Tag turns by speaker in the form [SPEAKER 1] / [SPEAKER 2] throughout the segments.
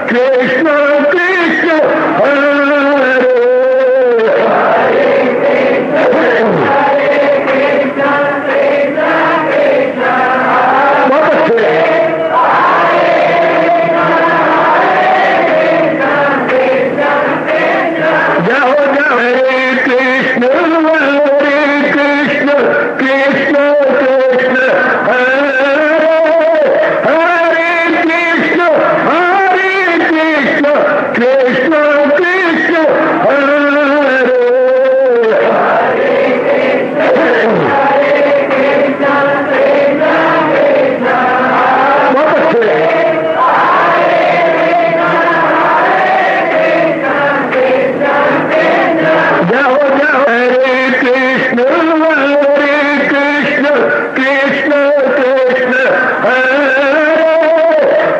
[SPEAKER 1] कृष्ण कृष्ण हरे बहुत अच्छे जाओ जाओ हरे कृष्ण कृष्ण कृष्ण हरे हरे कृष्ण कृष्ण कृष्ण हरे बहुत अच्छे जाओ जाओ हरे कृष्ण कृष्ण कृष्ण हरे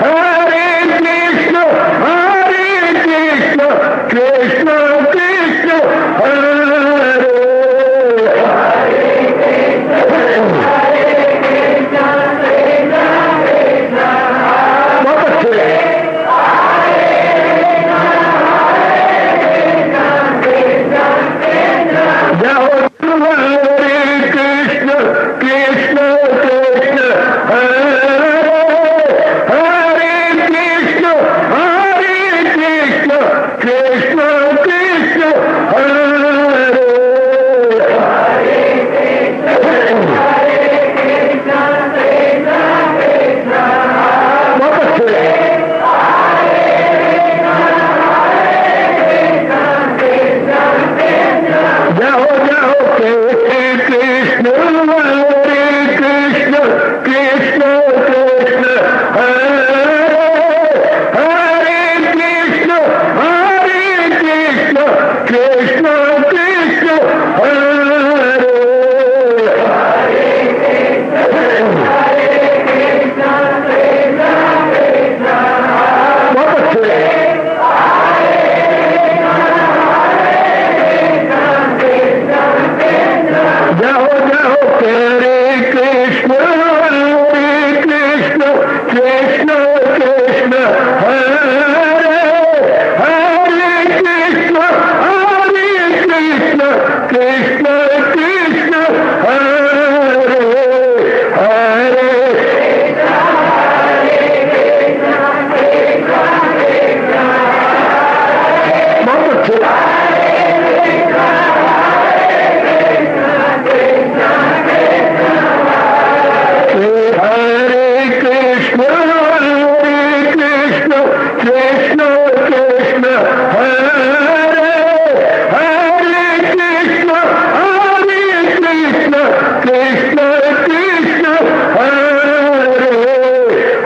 [SPEAKER 1] हरे कृष्ण कृष्ण कृष्ण हरे बहुत अच्छे जाओ हरे कृष्ण कृष्ण हरे हरे कृष्ण कृष्ण कृष्ण हरे बहुत अच्छे जाओ जाओ हरे कृष्ण कृष्ण हरे हरे कृष्ण कृष्ण हरे बहुत अच्छे जाओ जाओ हरे कृष्ण कृष्ण हरे हरे कृष्ण कृष्ण हरे हरे बहुत अच्छे हरे कृष्ण कृष्ण हरे हरे कृष्ण कृष्ण हरे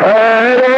[SPEAKER 1] हरे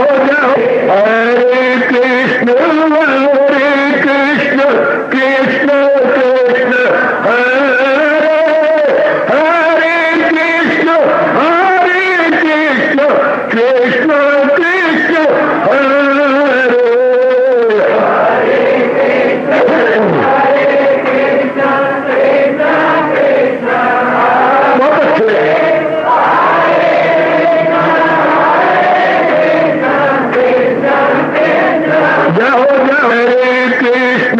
[SPEAKER 1] जाओ जाओ हरे कृष्ण कृष्ण कृष्ण हरे हरे कृष्ण कृष्ण कृष्ण हरे बहुत अच्छे जाओ जाओ हरे कृष्ण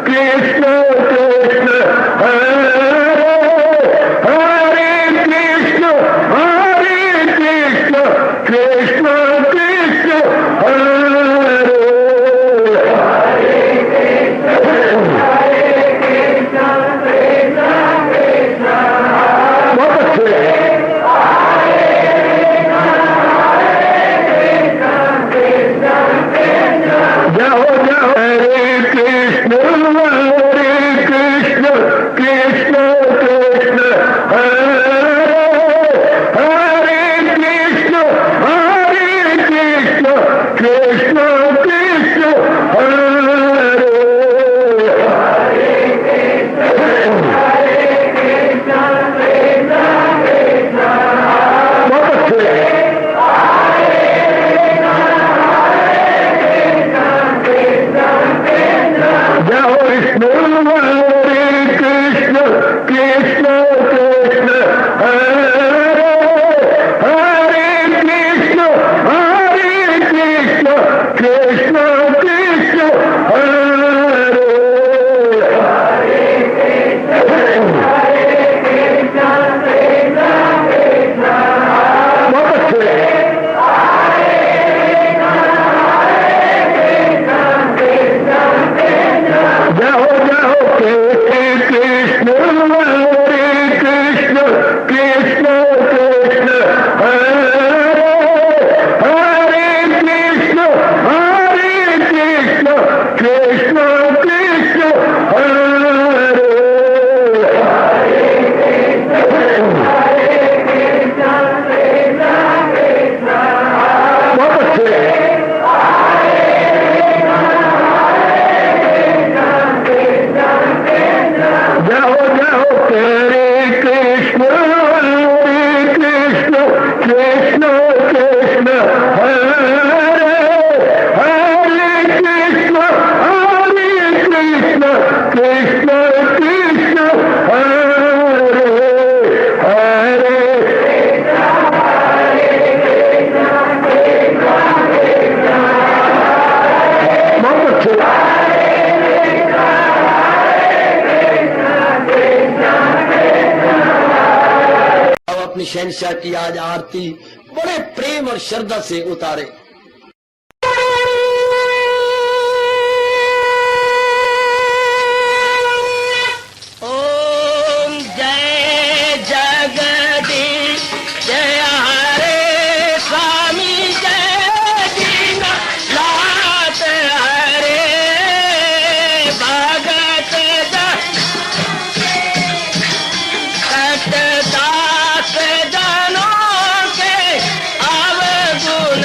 [SPEAKER 1] कृष्ण कृष्ण हरे हरे कृष्ण कृष्ण कृष्ण हरे बहुत अच्छे जाओ जाओ हरे कृष्ण कृष्ण कृष्ण हरे हरे कृष्ण कृष्ण कृष्ण हरे बहुत अच्छे जाओ विष्णु कृष्ण कृष्ण हरे हरे कृष्ण कृष्ण हरे बहुत अच्छे जाओ जाओ कृष्ण कृष्ण कृष्ण हरे हरे कृष्ण कृष्ण हरे बहुत अच्छे जाओ जाओ हरे कृष्ण कृष्ण हरे हरे कृष्ण कृष्ण हरे हरे बहुत अच्छे
[SPEAKER 2] अपनी शहनशाह की आज आरती बड़े प्रेम और श्रद्धा से उतारे। ओम जय जगदीश जय हरे स्वामी जय दीनानाथ हरे भगत दास जनों के अवगुण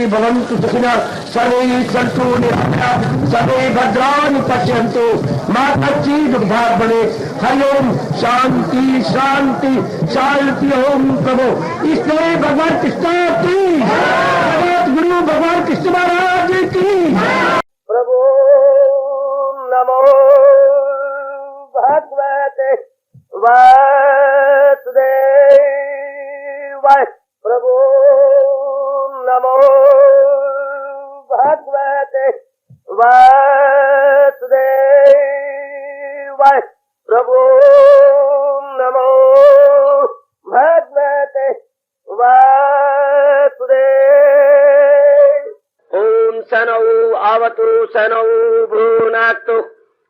[SPEAKER 1] भवन्तु सुखिनः सर्वे सन्तु निरामयाः सर्वे भद्राणि पश्यन्तु मा कश्चित् दुःखभाग् भवेत्। हरि ओम शांति शांति शांति। ओम प्रभु इसलिए भगवान कृष्ण की गुरु भगवान कृष्ण महाराज की
[SPEAKER 2] प्रभु नमो भगवते वासुदेवाय। प्रभु नमो भगवते वासुदेवाय। प्रभु नमो भगवते वासुदेवाय। ओम सनौ आवतु सनौ भुनाक्तु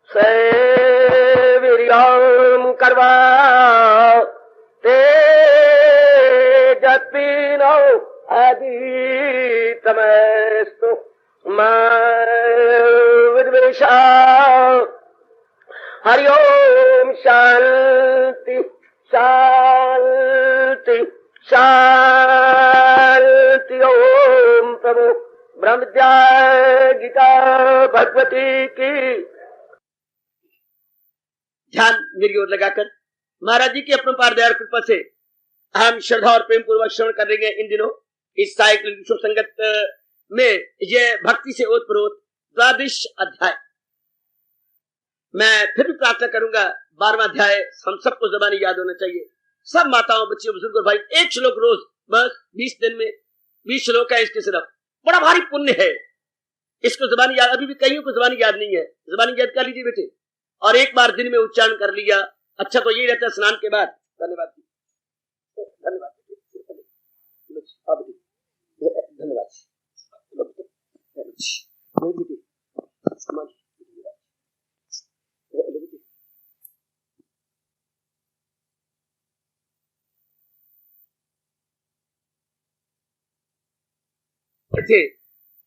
[SPEAKER 2] सेवीर्यं कर्वा तेजस्विनो अधीतमस्तु मा विद्वेषा। हरि ओम शांति शांति शांति। ओम प्रभु ब्रह्म विद्या गीता भगवती की। ध्यान मेरी ओर लगाकर महाराज जी की अपरंपार दया और कृपा से हम श्रद्धा और प्रेम पूर्वक श्रवण करेंगे इन दिनों इस साहित्य विश्व संगत में यह भक्ति से ओतप्रोत 12वां अध्याय। मैं फिर भी प्रार्थना करूंगा 12वां अध्याय हम सबको जबानी याद होना चाहिए। सब माताओं बच्चियों बुजुर्गों भाई एक श्लोक रोज बस 20 दिन में 20 श्लोक है इसके सिर्फ। बड़ा भारी पुण्य है इसको जबानी याद। अभी भी कईयों को जबानी याद नहीं है। जबानी याद कर लीजिए बेटे और एक बार दिन में उच्चारण कर लिया अच्छा तो ये रहता है स्नान के बाद। धन्यवाद धन्यवाद धन्यवाद।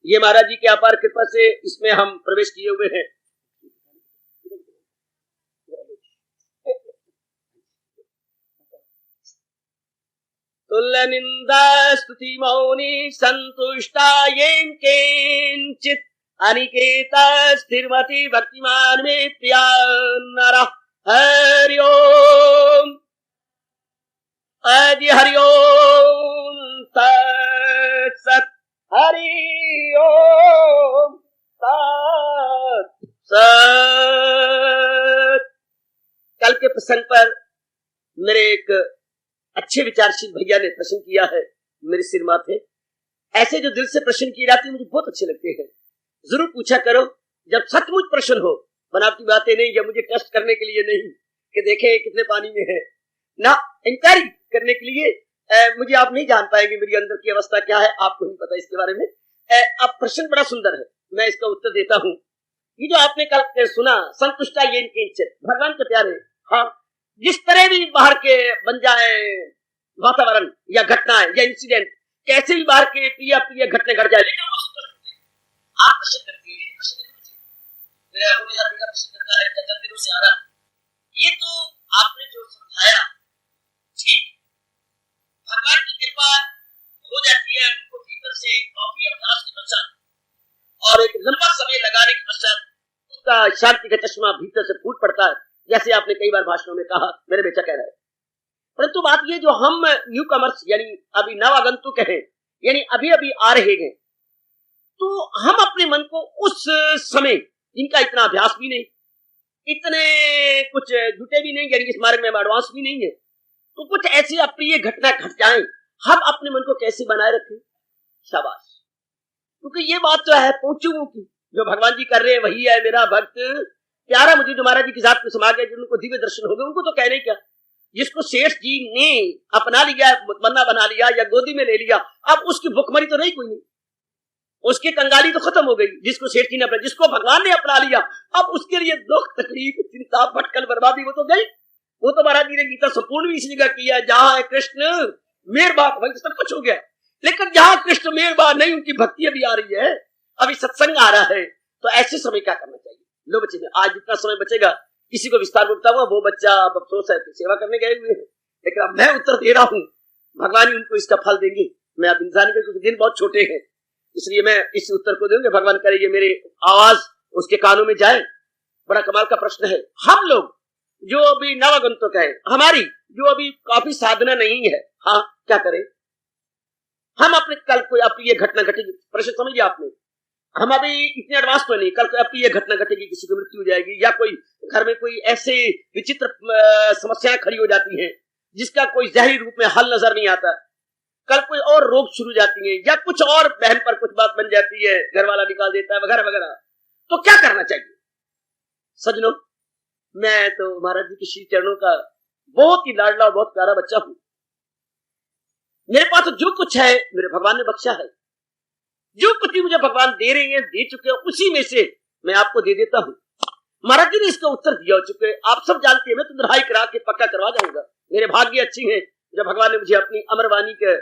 [SPEAKER 2] ये महाराज जी की अपार कृपा से इसमें हम प्रवेश किए हुए हैं। तुल्य निंदा स्तुति मौनी संतुष्टा येन केंचित अनिकेता स्थिरमति भक्तिमान में प्रिया नरा। हरि ओम हरि ओम तत्सत। हरि ओम तत्सत। कल के प्रसंग पर मेरे एक अच्छे विचारशील भैया ने प्रश्न किया है मेरे सिर माथे। ऐसे जो दिल से प्रश्न किए जाते हैं मुझे बहुत अच्छे लगते हैं। जरूर पूछा करो जब सचमुच प्रश्न हो, बनावटी बातें नहीं या मुझे टेस्ट करने के लिए नहीं कि देखें कितने पानी में है ना, इंक्वायरी करने के लिए। मुझे आप नहीं जान पाएंगे मेरी अंदर की अवस्था क्या है, आपको नहीं पता इसके बारे में। अब प्रश्न बड़ा सुंदर है, मैं इसका उत्तर देता हूँ। ये जो आपने कल सुना संतुष्टा ये भगवान के प्यारे, हाँ जिस तरह भी बाहर के बन जाए वातावरण या घटनाएं या इंसिडेंट, कैसे भी बाहर के प्रिय घटना घट जाए लेकिन वो संतुष्ट होते हैं। आप प्रश्न करती है मेरा बेटा प्रश्न करता है चंद दिनों से आ रहा। ये तो आपने जो समझाया ठीक, भगवान की कृपा हो जाती है उनको भीतर से काफी अभ्यास के पश्चात और एक लंबा समय लगाने के पश्चात उनका शांति का चश्मा भीतर से फूट पड़ता है, जैसे आपने कई बार भाषणों में कहा, मेरे बेटा कह रहा है। परंतु बात ये जो हम न्यू कमर्स यानी अभी नवागंतुक हैं यानी अभी अभी आ रहे हैं, तो हम अपने मन को उस समय जिनका इतना अभ्यास भी नहीं, इतने कुछ जुटे भी नहीं, यानी इस मार्ग में एडवांस भी नहीं है, तो कुछ ऐसी अप्रिय घटना घट जाए, हम अपने मन को कैसे बनाए रखें। शाबाश, क्योंकि ये बात तो है पहुंचुओं की, जो भगवान जी कर रहे हैं वही है मेरा भक्त प्यारा। मुझे जो महाराज जी की जात में समा गया, जिनको दिव्य दर्शन हो गए, उनको तो कहने क्या, जिसको सेठ जी ने अपना लिया, बन्ना बना लिया या गोदी में ले लिया, अब उसकी भुखमरी तो नहीं, कोई नहीं, उसकी कंगाली तो खत्म हो गई। जिसको सेठ जी ने अपना, जिसको भगवान ने अपना लिया, अब उसके लिए दुख तकलीफ चिंता भटकल बर्बादी वो तो गई। वो तो महाराज जी ने गीता संपूर्ण भी इसी जगह किया, जहां है कृष्ण मेहरबान, वही सब कुछ हो गया। लेकिन जहां कृष्ण मेहरबान नहीं, उनकी भक्ति अभी आ रही है, अभी सत्संग आ रहा है, तो ऐसे समय क्या करना चाहिए। लो बच्चे, आज जितना समय बचेगा किसी को विस्तार में बताऊंगा। वो बच्चा अब अफसोस है सेवा करने गए हुए हैं, लेकिन अब मैं उत्तर दे रहा हूँ, भगवान ही उनको इसका फल देंगे। मैं अब इंसान के, क्योंकि दिन बहुत छोटे हैं, इसलिए मैं इस उत्तर को दूंगा, भगवान करे ये मेरी आवाज उसके कानों में जाए। बड़ा कमाल का प्रश्न है। हम लोग जो अभी नवागंतुक है, हमारी जो अभी काफी साधना नहीं है, हाँ क्या करें हम? अपने कल कोई अप्रिय घटना घटेगी, प्रश्न समझिए आपने, हम अभी इतने एडवांस तो नहीं, कल कोई अप्रिय घटना घटेगी, किसी की मृत्यु हो जाएगी, या कोई घर में कोई ऐसे विचित्र समस्याएं खड़ी हो जाती हैं जिसका कोई ज़ाहिरी रूप में हल नजर नहीं आता, कल कोई और रोग शुरू जाती है, या कुछ और बहन पर कुछ बात बन जाती है, घर वाला निकाल देता है वगैरह वगैरह, तो क्या करना चाहिए? सज्जनों, मैं तो महाराज जी के श्री चरणों का बहुत ही लाडला और बहुत प्यारा बच्चा हूं। मेरे पास तो जो कुछ है मेरे भगवान ने बख्शा है, जो कुछ भी मुझे भगवान दे रहे हैं, दे चुके हैं, उसी में से मैं आपको दे देता हूं। महाराज जी ने इसका उत्तर दिया हो चुके, आप सब जानते हैं, मैं तो दुहाई करा के पक्का करवा जाऊंगा। मेरे भाग्य अच्छी है जब भगवान ने मुझे अपनी अमरवाणी के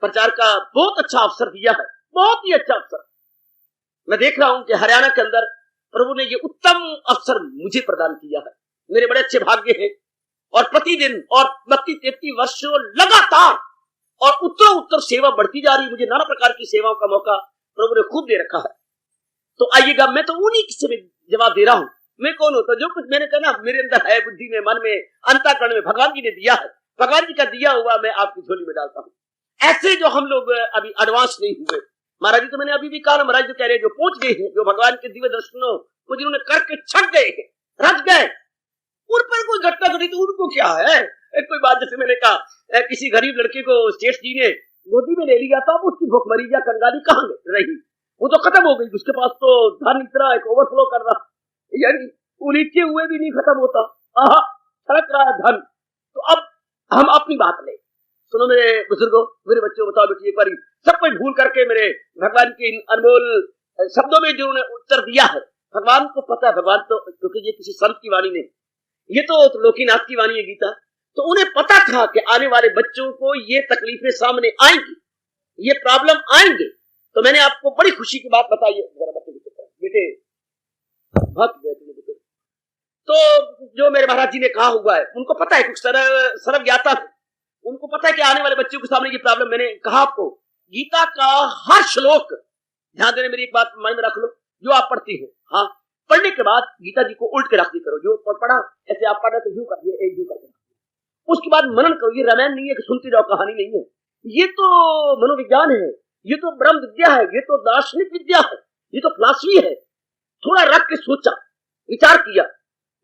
[SPEAKER 2] प्रचार का बहुत अच्छा अवसर दिया है, बहुत ही अच्छा अवसर। मैं देख रहा हूं कि हरियाणा के अंदर प्रभु ने ये उत्तम अवसर मुझे प्रदान किया है, मेरे बड़े अच्छे भाग्य है। और प्रतिदिन और 32-33 वर्षों लगातार और उत्तर उत्तर सेवा बढ़ती जा रही, मुझे नाना प्रकार की सेवाओं का मौका प्रभु ने खूब दे रखा है। तो आइएगा, मैं तो उन्हीं से जवाब दे रहा हूं। मैं कौन होता? जो कुछ मैंने कहा मेरे अंदर है, बुद्धि में, मन में, अंतःकरण में, भगवान जी ने दिया है, भगवान जी का दिया हुआ मैं आपकी झोली में डालता हूं। ऐसे जो हम लोग अभी एडवांस नहीं हुए, महाराज जी तो मैंने अभी भी कहा, महाराज जी कह रहे हैं जो पहुंच गए हैं, जो भगवान के दिव्य दर्शनों को जिन्होंने करके छक गए हैं, रच गए, उन पर कोई घटना घटी तो उनको क्या है? कोई बात, जैसे मैंने कहा किसी गरीब लड़के को सेठ जी ने गोदी में ले लिया था, अब उसकी भूखमरी या कंगाली कहां रही? वो तो खत्म हो गई, उसके पास तो धन इतना एक ओवरफ्लो कर रहा, यानी उलीचे हुए भी नहीं खत्म होता, छलक रहा है धन। तो अब हम अपनी बात ले सुनो मेरे बुजुर्गों, मेरे बच्चों, बताओ बेटी एक बार सब कुछ भूल करके मेरे भगवान के इन अनमोल शब्दों में जो उन्होंने उत्तर दिया है, भगवान को पता है, भगवान तो, क्योंकि ये किसी संत की वाणी नहीं, ये तो लोकीनाथ की वाणी है गीता, तो उन्हें पता था कि आने वाले बच्चों को ये तकलीफें सामने आएंगी, ये प्रॉब्लम आएंगे। तो मैंने आपको बड़ी खुशी की बात बताई है, जरा बेटे भक्त गए तुम बेटे, तो जो मेरे महाराज जी ने कहा हुआ है उनको पता है, कुछ सर्व ज्ञाता है, उनको पता है कि आने वाले बच्चों के सामने ये प्रॉब्लम। मैंने कहा आपको गीता का हर श्लोक, ध्यान देने, मेरी एक बात मन में रख लो, जो आप पढ़ती है, हाँ पढ़ने के बाद गीता जी को उल्ट के रख दी करो, जो पढ़ा ऐसे आप पढ़ रहे तो यूं कर दिया, एक यूं कर दिया, उसके बाद मनन करो। ये रामायण नहीं है कि सुनती जाओ, कहानी नहीं है, ये तो मनोविज्ञान है, ये तो ब्रह्म विद्या है, ये तो दार्शनिक विद्या है, ये तो फिलॉसफी है। थोड़ा रख के सोचा, विचार किया,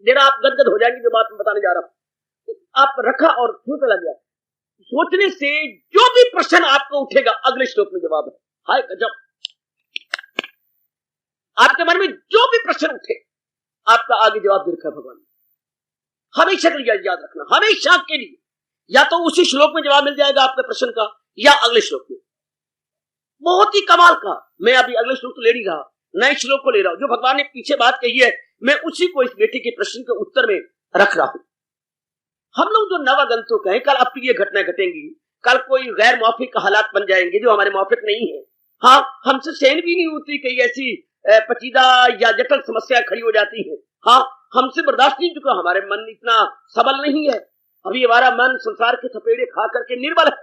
[SPEAKER 2] जरा आप गदगद हो जाएंगे जो बात मैं बताने जा रहा हूं। आप रखा और सोचने लग गया, सोचने से जो भी प्रश्न आपको उठेगा अगले श्लोक में जवाब है। हाय गजब, आपके मन में जो भी प्रश्न उठे आपका आगे जवाब दे रखा है भगवान ने। हमेशा के लिए याद रखना, हमेशा के लिए, या तो उसी श्लोक में जवाब मिल जाएगा आपके प्रश्न का, या अगले श्लोक में। बहुत ही कमाल का, मैं अभी अगले श्लोक तो ले नहीं रहा, नए श्लोक को ले रहा हूं, जो भगवान ने पीछे बात कही है, मैं उसी को इस बेटे के प्रश्न के उत्तर में रख रहा हूं। हम लोग जो नवागंतुक हैं, कल अप्रिय घटना घटेंगी, कल कोई गैर मौफिक हालात बन जाएंगे जो हमारे मौफिक नहीं है, हाँ हमसे सहन भी नहीं होती, कई ऐसी पचीदा या जटिल समस्या खड़ी हो जाती है, हाँ हमसे बर्दाश्त नहीं चुका, हमारे मन इतना सबल नहीं है, अभी हमारा मन संसार के थपेड़े खा करके निर्बल है,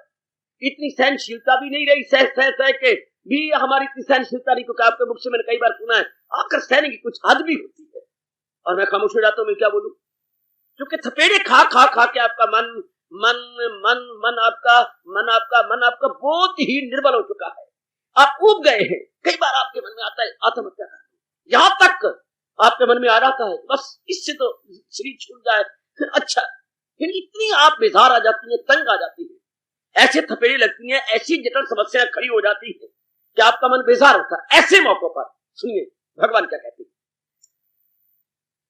[SPEAKER 2] इतनी सहनशीलता भी नहीं रही, सह सह सह के भी हमारी इतनी सहनशीलता नहीं, क्योंकि आपके मुख से मैंने कई बार सुना है आकर सहने की कुछ हद भी होती है, और मैं खामोश हो जाता हूं, मैं क्या बोलूं, क्योंकि थपेड़े खा खा खा के आपका मन मन मन मन आपका मन आपका मन आपका बहुत ही निर्बल हो चुका है, आप उब गए हैं। कई बार आपके मन में आता है आत्महत्या करना, यहां तक आपके मन में आ रहा है बस इससे तो शरीर छूट जाए, अच्छा, इतनी आप बेजार आ जाती है, तंग आ जाती है, ऐसे थपेड़े लगती हैं, ऐसी जटिल समस्या खड़ी हो जाती है कि आपका मन बेजार होता है। ऐसे मौकों पर सुनिए भगवान क्या कहते हैं।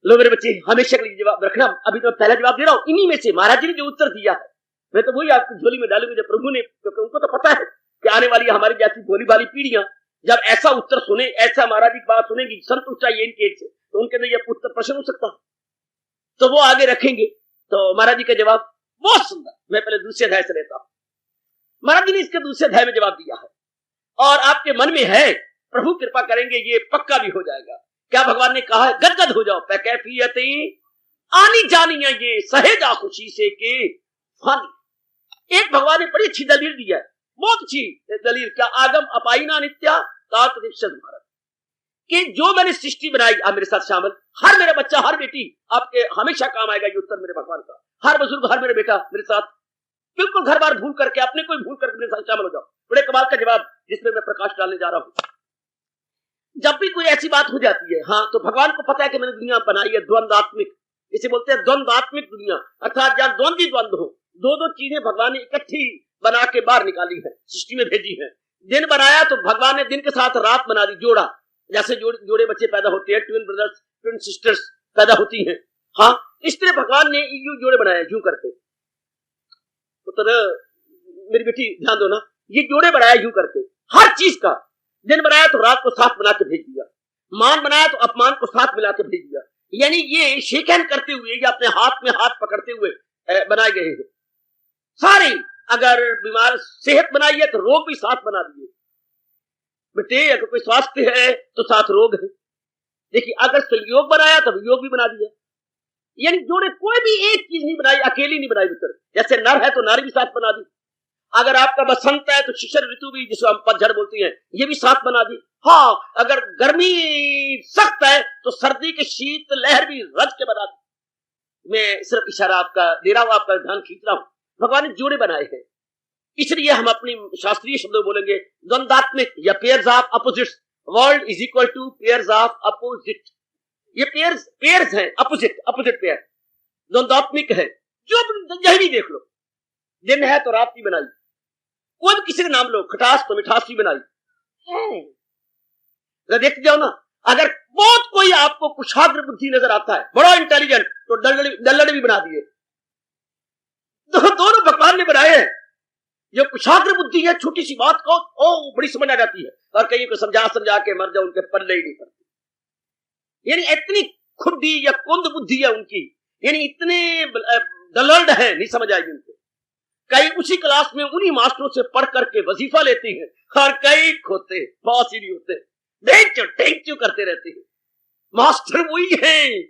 [SPEAKER 2] लो मेरे बच्चे, हमेशा के लिए जवाब रखना, अभी तो पहला जवाब दे रहा हूं, इन्हीं में से महाराज जी ने जो उत्तर दिया है मैं तो वही आपकी झोली में डालूंगी, जब प्रभु ने, क्योंकि उनको तो पता है कि आने वाली हमारी जैसी भोली भाली पीढ़ियां जब ऐसा उत्तर सुने, ऐसा महाराज जी की बात सुनेगी, संतुष्ट चाहिए इनके से, तो उनके अंदर यह उत्तर प्रश्न हो सकता है, तो वो आगे रखेंगे। तो महाराज जी का जवाब बहुत सुंदर, मैं पहले दूसरे अध्याय से लेता हूं। महाराज जी ने इसके दूसरे अध्याय में जवाब दिया है, और आपके मन में है, प्रभु कृपा करेंगे ये पक्का भी हो जाएगा। क्या भगवान ने कहा है, गदगद हो जाओ, पैकैफियती आनी जानी है ये सहेजा खुशी से के फानी। एक भगवान ने बड़ी अच्छी दलील दी है, बहुत अच्छी दलील, क्या आगम अपाइना नित्या ताकत भारत कि जो मैंने सृष्टि बनाई, आप मेरे साथ शामिल, हर मेरा बच्चा, हर बेटी आपके हमेशा काम आएगा ये उत्तर मेरे भगवान का। हर बुजुर्ग, हर मेरा बेटा मेरे साथ बिल्कुल घर बार भूल करके, अपने कोई भूल करके मेरे साथ शामिल हो जाओ। बड़े कमाल का जवाब जिसमें मैं प्रकाश डालने जा रहा हूं। जब भी कोई ऐसी बात हो जाती है, हाँ, तो भगवान को पता है कि मैंने दुनिया बनाई है द्वंद्वात्मिक, इसे बोलते हैं द्वंद्वात्मिक दुनिया, अर्थात जहां द्वंद्वी द्वंद्व हो, दो दो चीजें भगवान ने इकट्ठी बना के बाहर निकाली है, सृष्टि में भेजी है। दिन बनाया तो भगवान ने दिन के साथ रात बना दी, जोड़ा, जैसे जोड़े बच्चे पैदा होते हैं, ट्विन ब्रदर्स, ट्विन सिस्टर्स पैदा होती हैं, हाँ, इस तरह भगवान ने यूं जोड़े बनाए, यूं करके। तो मेरी बेटी ध्यान दो ना, ये जोड़े बनाया यूं करके, हर चीज का। दिन बनाया तो रात को साथ बना के भेज दिया, मान बनाया तो अपमान को साथ मिला के भेज दिया। यानी ये शेक हैंड करते हुए, या अपने हाथ में हाथ पकड़ते हुए बनाए गए हैं सारे। अगर बीमार सेहत बनाई है तो रोग भी साथ बना दिए बेटे। अगर कोई स्वास्थ्य है तो साथ रोग है। देखिए, अगर संयोग बनाया तो वियोग भी बना दिया। यानी जोड़े कोई भी एक चीज नहीं बनाई, अकेली नहीं बनाई मित्र। जैसे नर है तो नारी भी साथ बना दी। अगर आपका बसंत है तो शिशिर ऋतु भी, जिसको हम पतझड़ बोलते हैं, ये भी साथ बना दी। हाँ, अगर गर्मी सख्त है तो सर्दी के शीत लहर भी रच के बना दी। मैं सिर्फ इशारा आपका दे रहा हूं, आपका ध्यान खींच रहा हूं। भगवान ने जोड़े बनाए हैं, इसलिए हम अपनी शास्त्रीय शब्दों बोलेंगे द्वंद्वात्मिक या pairs of opposites. World is equal two pairs of opposite. ये पेयर्स हैं, अपोजिट पेयर, द्वंद्वात्मिक है। जो यही भी देख लो, दिन है तो रात भी बनाई, कोई भी किसी का नाम लो, खटास तो मिठास भी बनाई है। देखते जाओ ना, अगर बहुत कोई आपको कुशाग्र बुद्धि नजर आता है, बड़ा इंटेलिजेंट, तो डल्लड़ भी बना दिए। दोनों भगवान ने बनाए हैं। जो कुशाग्र बुद्धि है, छोटी सी बात को बड़ी समझ आ जाती है, और कहीं को समझा के मर जाओ, उनके पल्ले ही नहीं पड़ते। यानी इतनी खुद्दी या कुंद बुद्धि है उनकी, यानी इतने डलर्ड है, नहीं समझ आएगी उनको। कई उसी क्लास में उन्हीं मास्टरों से पढ़ करके वजीफा लेती हैं, और कई खोते पास ही नहीं होते, टेंचू करते रहते हैं। मास्टर वही है,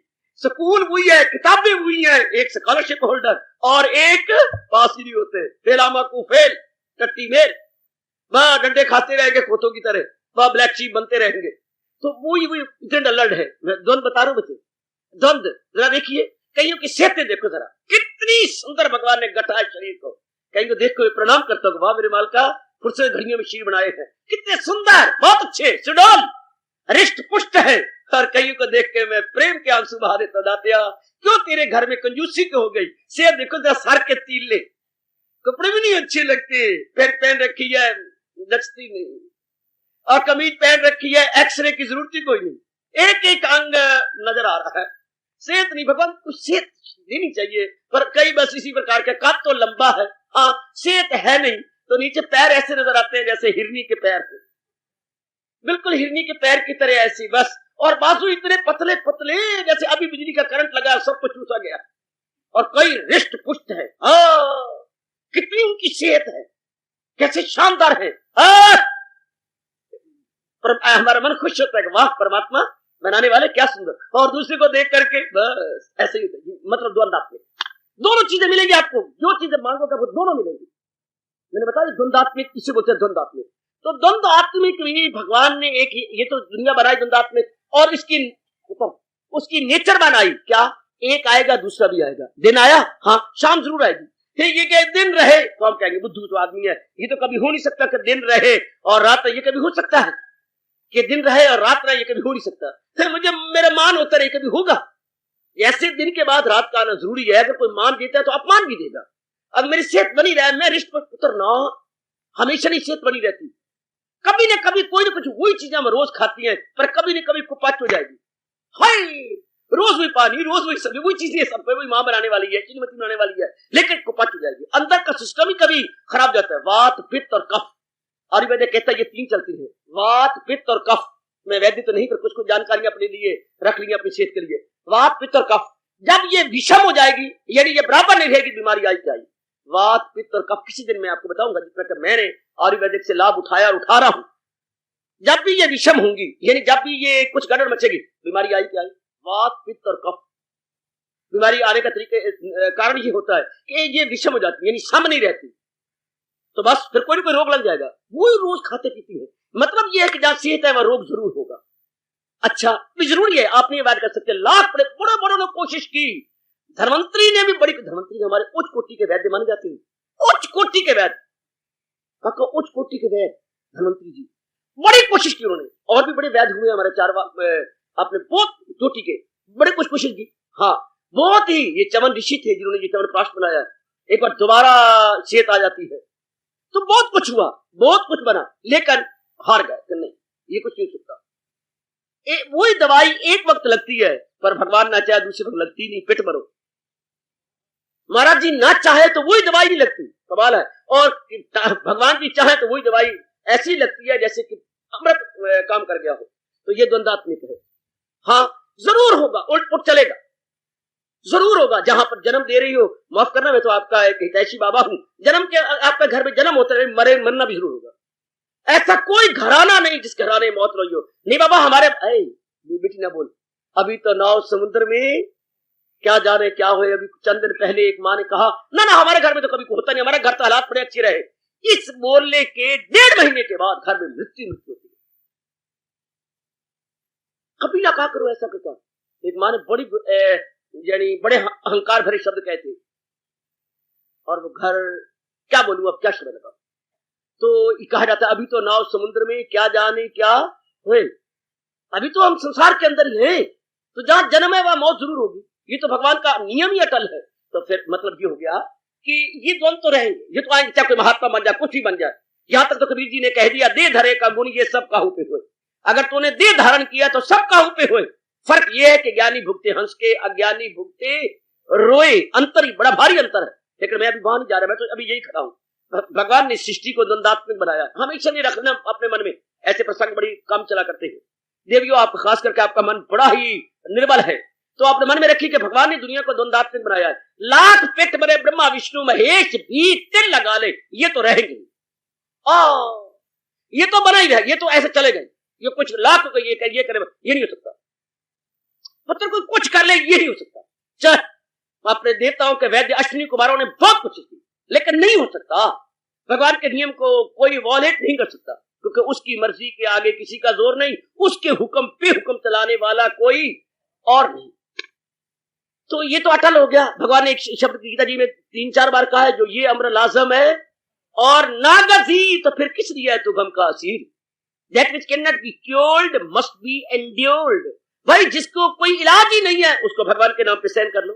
[SPEAKER 2] स्कूल वही है, किताबें वही है, एक स्कॉलरशिप होल्डर और एक पास ही नहीं होते। फेलामाकू फेल, टट्टी मेल, वह डंडे खाते रहेंगे खोतों की तरह, वह ब्लैक शीप बनते रहेंगे। तो वही इतने डलर्ड है। मैं द्वंद बता रहा हूं बच्चे, द्वंद। जरा देखिए, कईयों की सेहतें देखो जरा, कितनी सुंदर भगवान ने गठा है शरीर को। कहीं को देख के प्रणाम करता हूँ, वाह मेरे मालका, फुर्सत घड़ियों में शीर बनाए हैं, कितने सुंदर, बहुत अच्छे, सुडौल, रिष्ट पुष्ट है। और कईयों को देख के मैं प्रेम के आंसू बहा देता, दातिया क्यों तेरे घर में कंजूसी क्यों हो गई। सेहत देखो जरा, सर के तीले, कपड़े भी नहीं अच्छे लगते, पहन रखी है जचती नहीं, और कमीज पहन रखी है, एक्सरे की जरूरत ही कोई नहीं, एक एक अंग नजर आ रहा है। सेहत नहीं, भगवान कुछ सेहत देनी चाहिए, पर कई बस इसी प्रकार के, कद तो लंबा है, हाँ सेहत है नहीं, तो नीचे पैर ऐसे नजर आते हैं जैसे हिरनी के पैर थे, बिल्कुल हिरनी के पैर की तरह ऐसी बस, और बाजू इतने पतले पतले जैसे अभी बिजली का करंट लगा, सब कुछ चूसा गया, और कई रिष्ट पुष्ट है। कितनी उनकी सेहत है, कैसे शानदार है। हमारा मन खुश होता है कि वाह परमात्मा बनाने वाले क्या सुंदर, और दूसरे को देख करके बस ऐसे ही, मतलब द्वंद्वात्मिक दोनों चीजें मिलेंगी आपको, जो चीजें मांगोगे वो दोनों मिलेंगी। मैंने बताया द्वंद्वात्मिक इसे बोलते हैं, द्वंद्वात्मिक। तो द्वंद्वात्मिक भी भगवान ने एक, ये तो दुनिया बनाई द्वंद्वात्मिक, और इसकी उसकी नेचर बनाई क्या, एक आएगा दूसरा भी आएगा। दिन आया, हाँ शाम जरूर आएगी। फिर ये क्या दिन रहे तो हम कहेंगे बुद्धू तो आदमी है, ये तो कभी हो नहीं सकता कि दिन रहे और रात, ये कभी हो सकता है कि दिन रहे और रात रहे, ये कभी हो नहीं सकता। फिर मुझे मेरा मान होता रहे, कभी होगा। ऐसे दिन के बाद रात का आना जरूरी है। अगर कोई मान देता है तो अपमान भी देगा। अगर मेरी सेहत बनी रहे, मैं रिश्त पर उतरना, हमेशा नहीं सेहत बनी रहती, कभी न कभी कोई ना कुछ वही चीजें हम रोज खाती हैं, पर कभी न कभी कुपाच हो जाएगी। हाय, रोज वही पानी, रोज वही सब्जी, वही चीजें, सब वही मां बनाने वाली है, चीनीमती बनाने वाली है, लेकिन कुपाच हो जाएगी। अंदर का सिस्टम ही कभी खराब जाता है। वात, पित्त और कफ, आयुर्वेद कहता है ये तीन चलती है, वात, पित्त और कफ। मैं वैद्य तो नहीं, पर कुछ कुछ जानकारियां अपने लिए रख ली अपनी सेहत के लिए। वात, पित्त और कफ, जब ये विषम हो जाएगी, यानी ये बराबर नहीं रहेगी, बीमारी आई क्या आई। वात, पित्त और कफ किसी दिन मैं आपको बताऊंगा, जिस प्रकार मैंने आयुर्वेदिक से लाभ उठाया और उठा रहा हूं। जब भी ये विषम होंगी, यानी जब भी ये कुछ गड़बड़ मचेगी, बीमारी आई क्या आई, वात, पित्त और कफ। बीमारी आने का कारण ये होता है कि ये विषम हो जाती है, यानी सम नहीं रहती, तो बस फिर कोई ना कोई रोग लग जाएगा। वो रोज खाते पीती है, मतलब ये है कि जहां सेहत है वह रोग जरूर होगा। अच्छा भी जरूरी है, आप नहीं बात कर सकते। लाख बड़े बड़े बड़ों ने कोशिश की, धर्मंत्री ने भी बड़ी, धर्मंत्री हमारे उच्च कोटि के वैद्य माने जाते हैं, उच्च कोटि के वैद्य, उच्च कोटि के वैद्य धर्मंत्री जी, बड़ी कोशिश की उन्होंने। और भी बड़े वैद्य हुए हमारे चार आपने बहुत चोटी के बड़े कुछ कोशिश की। हाँ बहुत ही, ये चवन ऋषि थे जिन्होंने ये चवन प्राश बनाया, एक बार दोबारा सेहत आ जाती है। तो बहुत कुछ हुआ, बहुत कुछ बना, लेकिन हार गए कि नहीं ये कुछ नहीं सकता। वही दवाई एक वक्त लगती है, पर भगवान ना चाहे दूसरे वक्त लगती नहीं, पेट भरो। महाराज जी ना चाहे तो वही दवाई नहीं लगती, कमाल है। और भगवान जी चाहे तो वही दवाई ऐसी लगती है जैसे कि अमृत काम कर गया हो। तो ये द्वंद्वात्मिक है। हाँ जरूर होगा, उल्ट पुट चलेगा, जरूर होगा। जहां पर जन्म दे रही हो, माफ करना मैं तो आपका एक हितैषी बाबा हूं, जन्म के आपके घर में जन्म होता है, मरना भी जरूर होगा। ऐसा कोई घराना नहीं जिस घराने में मौत रही हो। नहीं बाबा हमारे बेटी ना बोल, अभी तो नाव समुद्र में, क्या जाने क्या हुए। अभी चंद दिन पहले एक माँ ने कहा ना ना हमारे घर में तो कभी होता नहीं, हमारा घर तो हालात बड़े अच्छे रहे। इस बोलने के 1.5 महीने के बाद घर में मृत्यु होती है। कभी ना कहा करो ऐसा करता। एक माँ ने बड़ी यानी बड़े अहंकार भरे शब्द कहते, और वो घर क्या बोलूं अब, क्या शब्द लगा। तो कहा जाता अभी तो नाव समुद्र में, क्या जाने क्या हुए। अभी तो हम संसार के अंदर ही हैं, तो जहां जन्म है वहां मौत जरूर होगी। ये तो भगवान का नियम ही अटल है। तो फिर मतलब ये हो गया कि ये द्वंद तो रहेंगे, ये तो आएंगे, चाहे कोई महात्मा बन जाए, कुछ भी बन जाए। यहां तक तो कबीर जी ने कह दिया, दे धरे का गुण ये सब काहू पे हुए। अगर तूने दे धारण किया तो सब काहू पे हुए। फर्क ये है कि ज्ञानी भुगते हंस के, अज्ञानी भुगते रोए। अंतर ही बड़ा भारी अंतर है। लेकिन मैं अभी वहां नहीं जा रहा, मैं तो अभी यही खड़ा हूं। भगवान ने सृष्टि को द्वंदात्मक बनाया, हमेशा नहीं रखना अपने मन में। ऐसे प्रसंग बड़ी कम चला करते हैं। देवियों आप खास करके आपका मन बड़ा ही निर्बल है, तो आपने मन में रखी कि भगवान ने दुनिया को द्वंदात्मक बनाया है। लाख पेट बने ब्रह्मा विष्णु महेश भी तिल लगा ले, ये तो रहेंगे, ये तो बना ही रहे, ये तो ऐसे चलेगा। ये कुछ लाख को ये करे, ये नहीं हो सकता। मतलब कोई कुछ कर ले, ये नहीं हो सकता। चाहे अपने देवताओं के वैद्य अश्विनी कुमारों ने बहुत कुछ की, लेकिन नहीं हो सकता। भगवान के नियम को कोई वॉलेट नहीं कर सकता, क्योंकि उसकी मर्जी के आगे किसी का जोर नहीं, उसके हुक्म पे हुक्म चलाने वाला कोई और नहीं। तो ये तो अटल हो गया। भगवान ने एक शब्द गीता जी में 3-4 बार कहा है, जो ये अम्र लाजम है और नागजी, तो फिर किस लिए है तू गम का Asir. That which cannot be cured must be endured। भाई जिसको कोई इलाज ही नहीं है उसको भगवान के नाम पे सहन कर लो।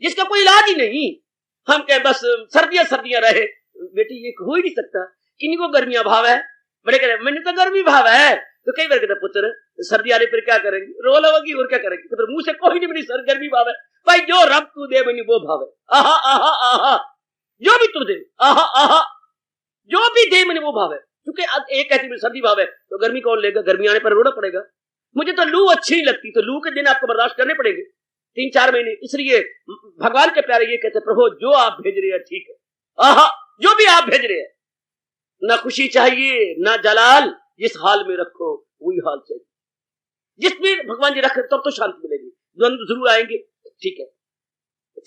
[SPEAKER 2] जिसका कोई इलाज ही नहीं, हम कहें बस सर्दियां सर्दियां रहे, बेटी ये हो ही नहीं सकता। किन्हीं को गर्मियां भाव है, बड़े कह रहे मैंने तो गर्मी भाव है, तो कई बार कहते पुत्र सर्दी आ रही फिर क्या करेंगे, रो लगेगी और क्या करेंगे। तो फिर मुंह से कोई नहीं, मेरी सर गर्मी भाव है। भाई जो रब तू दे मैंने वो भाव है, आहा आहा आहा, जो भी तू दे, आहा आहा, जो भी दे मैंने वो भाव है। क्योंकि एक कहती सर्दी भाव है तो गर्मी कौन लेगा, गर्मी आने पर रोना पड़ेगा। मुझे तो लू अच्छी नहीं लगती, तो लू के दिन आपको बर्दाश्त करने पड़ेंगे 3-4 महीने। इसलिए भगवान के प्यारे ये कहते प्रभु जो आप भेज रहे हैं ठीक है, आहा जो भी आप भेज रहे हैं, ना खुशी चाहिए ना जलाल, जिस हाल में रखो वही हाल चाहिए। जिसमें भगवान जी रखे तब तो शांति मिलेगी। द्वंद्व जरूर आएंगे, ठीक है,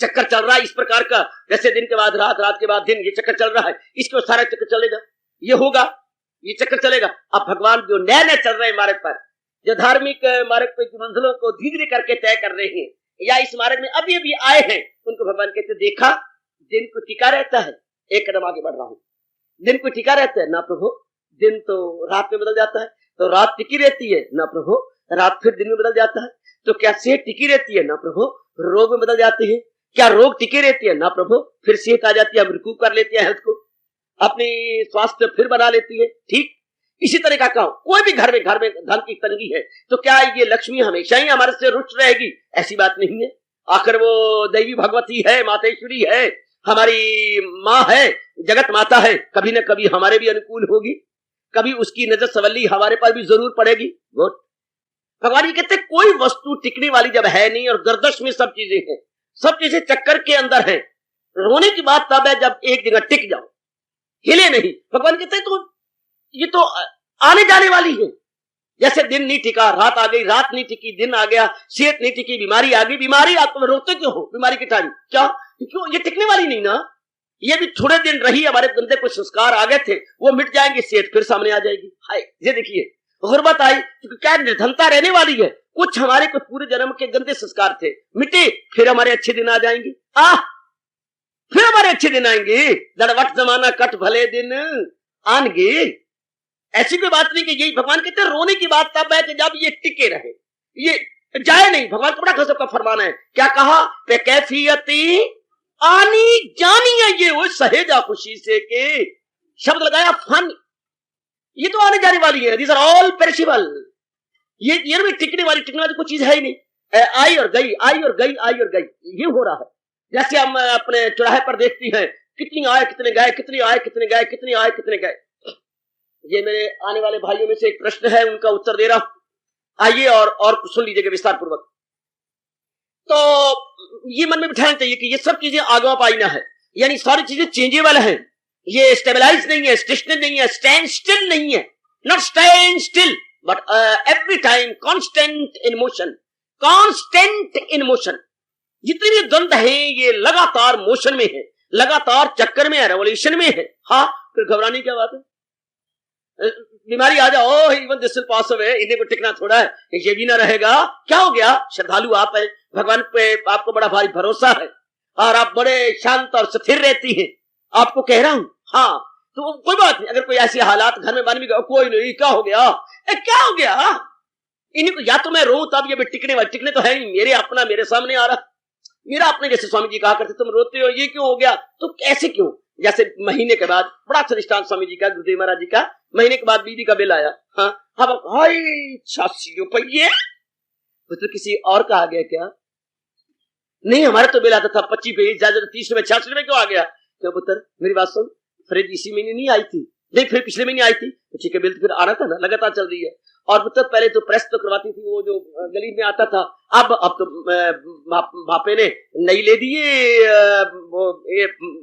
[SPEAKER 2] चक्कर चल रहा है इस प्रकार का, जैसे दिन के बाद रात, रात के बाद दिन, ये चक्कर चल रहा है, इसको सारा चक्कर चलेगा, ये होगा, ये चक्कर चलेगा। अब भगवान जो नए नए चल रहे हैं मार्ग पर, जो धार्मिक मार्ग पर मंजिलों को धीरे धीरे करके तय कर रहे हैं, या इस मार्ग में अभी अभी आए हैं, उनको भगवान कहते देखा दिन को टिका रहता है, एक कदम आगे बढ़ रहा हूं। दिन को टिका रहता है ना प्रभु, दिन तो रात में बदल जाता है, तो रात टिकी रहती है ना प्रभु, रात फिर दिन में बदल जाता है। तो क्या सेहत टिकी रहती है ना प्रभु, रोग में बदल जाती है। क्या रोग टिकी रहती है ना प्रभु, फिर सेहत आ जाती है, हम रिकूव कर लेते हैं हेल्थ को, अपनी स्वास्थ्य फिर बना लेती है। ठीक इसी तरह का काम, कोई भी घर में धन की तंगी है, तो क्या ये लक्ष्मी हमेशा ही हमारे से रुष्ट रहेगी? ऐसी बात नहीं है। आखिर वो देवी भगवती है, मातेश्वरी है, हमारी माँ है, जगत माता है, कभी न कभी हमारे भी अनुकूल होगी, कभी उसकी नजर सवल्ली हमारे पर भी जरूर पड़ेगी। गुड। भगवान जी कहते कोई वस्तु टिकने वाली जब है नहीं, और गर्दश में सब चीजें हैं, सब चीजें चक्कर के अंदर हैं, रोने की बात तब है जब एक जगह टिक जाओ, हिले नहीं। भगवान कहते हैं तो ये तो आने जाने वाली है। जैसे दिन नहीं टिका, रात आ गई, रात नहीं टिकी, दिन आ गया, सेहत नहीं टिकी, बीमारी आ गई, बीमारी आप रोते क्यों हो? बीमारी के टाइम क्या क्यों? ये टिकने वाली नहीं ना, ये भी थोड़े दिन रही, हमारे गंदे कुछ संस्कार आ गए थे, वो मिट जाएंगे, सेहत फिर सामने आ जाएगी। हाय, ये देखिए गुर्बत आई, क्योंकि क्या निर्धनता रहने वाली है। कुछ हमारे कुछ पूरे जन्म के गंदे संस्कार थे, मिटे, फिर हमारे अच्छे दिन आ जाएंगे। फिर हमारे अच्छे दिन आएंगे। दड़वट जमाना कट भले दिन आएंगे। ऐसी कोई बात नहीं कि यही भगवान कहते हैं रोने की बात तब है कि जब ये टिके रहे, ये जाए नहीं। भगवान का बड़ा गजब का फरमान है, क्या कहा, पे कैफियती आनी जानी है ये वो सहेजा खुशी से के, शब्द लगाया फन, ये तो आने जाने वाली है। These are all perishable. ये टिकने वाली कोई चीज है ही नहीं। आई और गई, आई और गई, आई और गई, ये हो रहा है। जैसे हम अपने चौराहे पर देखती हैं, कितनी आए कितने गए, कितनी आए कितने गए, कितनी आए कितने गए। ये मेरे आने वाले भाइयों में से एक प्रश्न है, उनका उत्तर दे रहा हूं, आइए और सुन लीजिएगा विस्तार पूर्वक। तो ये मन में बिठाना चाहिए कि ये सब चीजें आगवा पाइना है, यानी सारी चीजें चेंजेबल हैं। ये स्टेबलाइज नहीं है, स्टेशनरी नहीं है, स्टैंड स्टिल नहीं है, not stand still but every time constant in motion, constant in motion. जितनी भी द्वंद्व है ये लगातार मोशन में है, लगातार चक्कर में है, रेवोल्यूशन में है। हाँ, फिर घबराने की क्या बात है। बीमारी आ जाओ, even this will pass away, इन्हें को टिकना थोड़ा है, ये भी ना रहेगा। क्या हो गया, श्रद्धालु आप है, भगवान पे आपको बड़ा भारी भरोसा है और आप बड़े शांत और स्थिर रहती हैं। आपको कह रहा हूं, हाँ, तो कोई बात नहीं। अगर कोई ऐसी हालात घर में बन भी गया, कोई नहीं, क्या हो गया, क्या हो गया, इन्हीं को या तो मैं रो तब ये भी टिकने तो है ही, मेरे अपना मेरे सामने आ रहा, मेरा अपने। जैसे स्वामी जी कहा करते, तुम रोते हो, ये क्यों हो गया, तो कैसे क्यों। जैसे महीने के बाद, बड़ा अच्छा दृष्टांत स्वामी जी का, गुरुदेव महाराज जी का, महीने के बाद बिजली का बिल आया। हाँ, अब 86 रुपये, तो किसी और का आ गया क्या, नहीं, हमारा तो बिल आता था 25 पे, ज्यादा 30 रुपए 86 रुपए क्यों आ गया। क्यों पुत्र, मेरी बात सुन, फ्रिज इसी महीने नहीं आई थी, नहीं फिर पिछले महीने आई थी, तो ठीक है, बिल तो फिर आ रहा था ना, लगातार चल रही है। और पुत्र पहले तो प्रेस तो करवाती थी, वो जो गली में आता था, अब तो भापे ने नई ले दी वो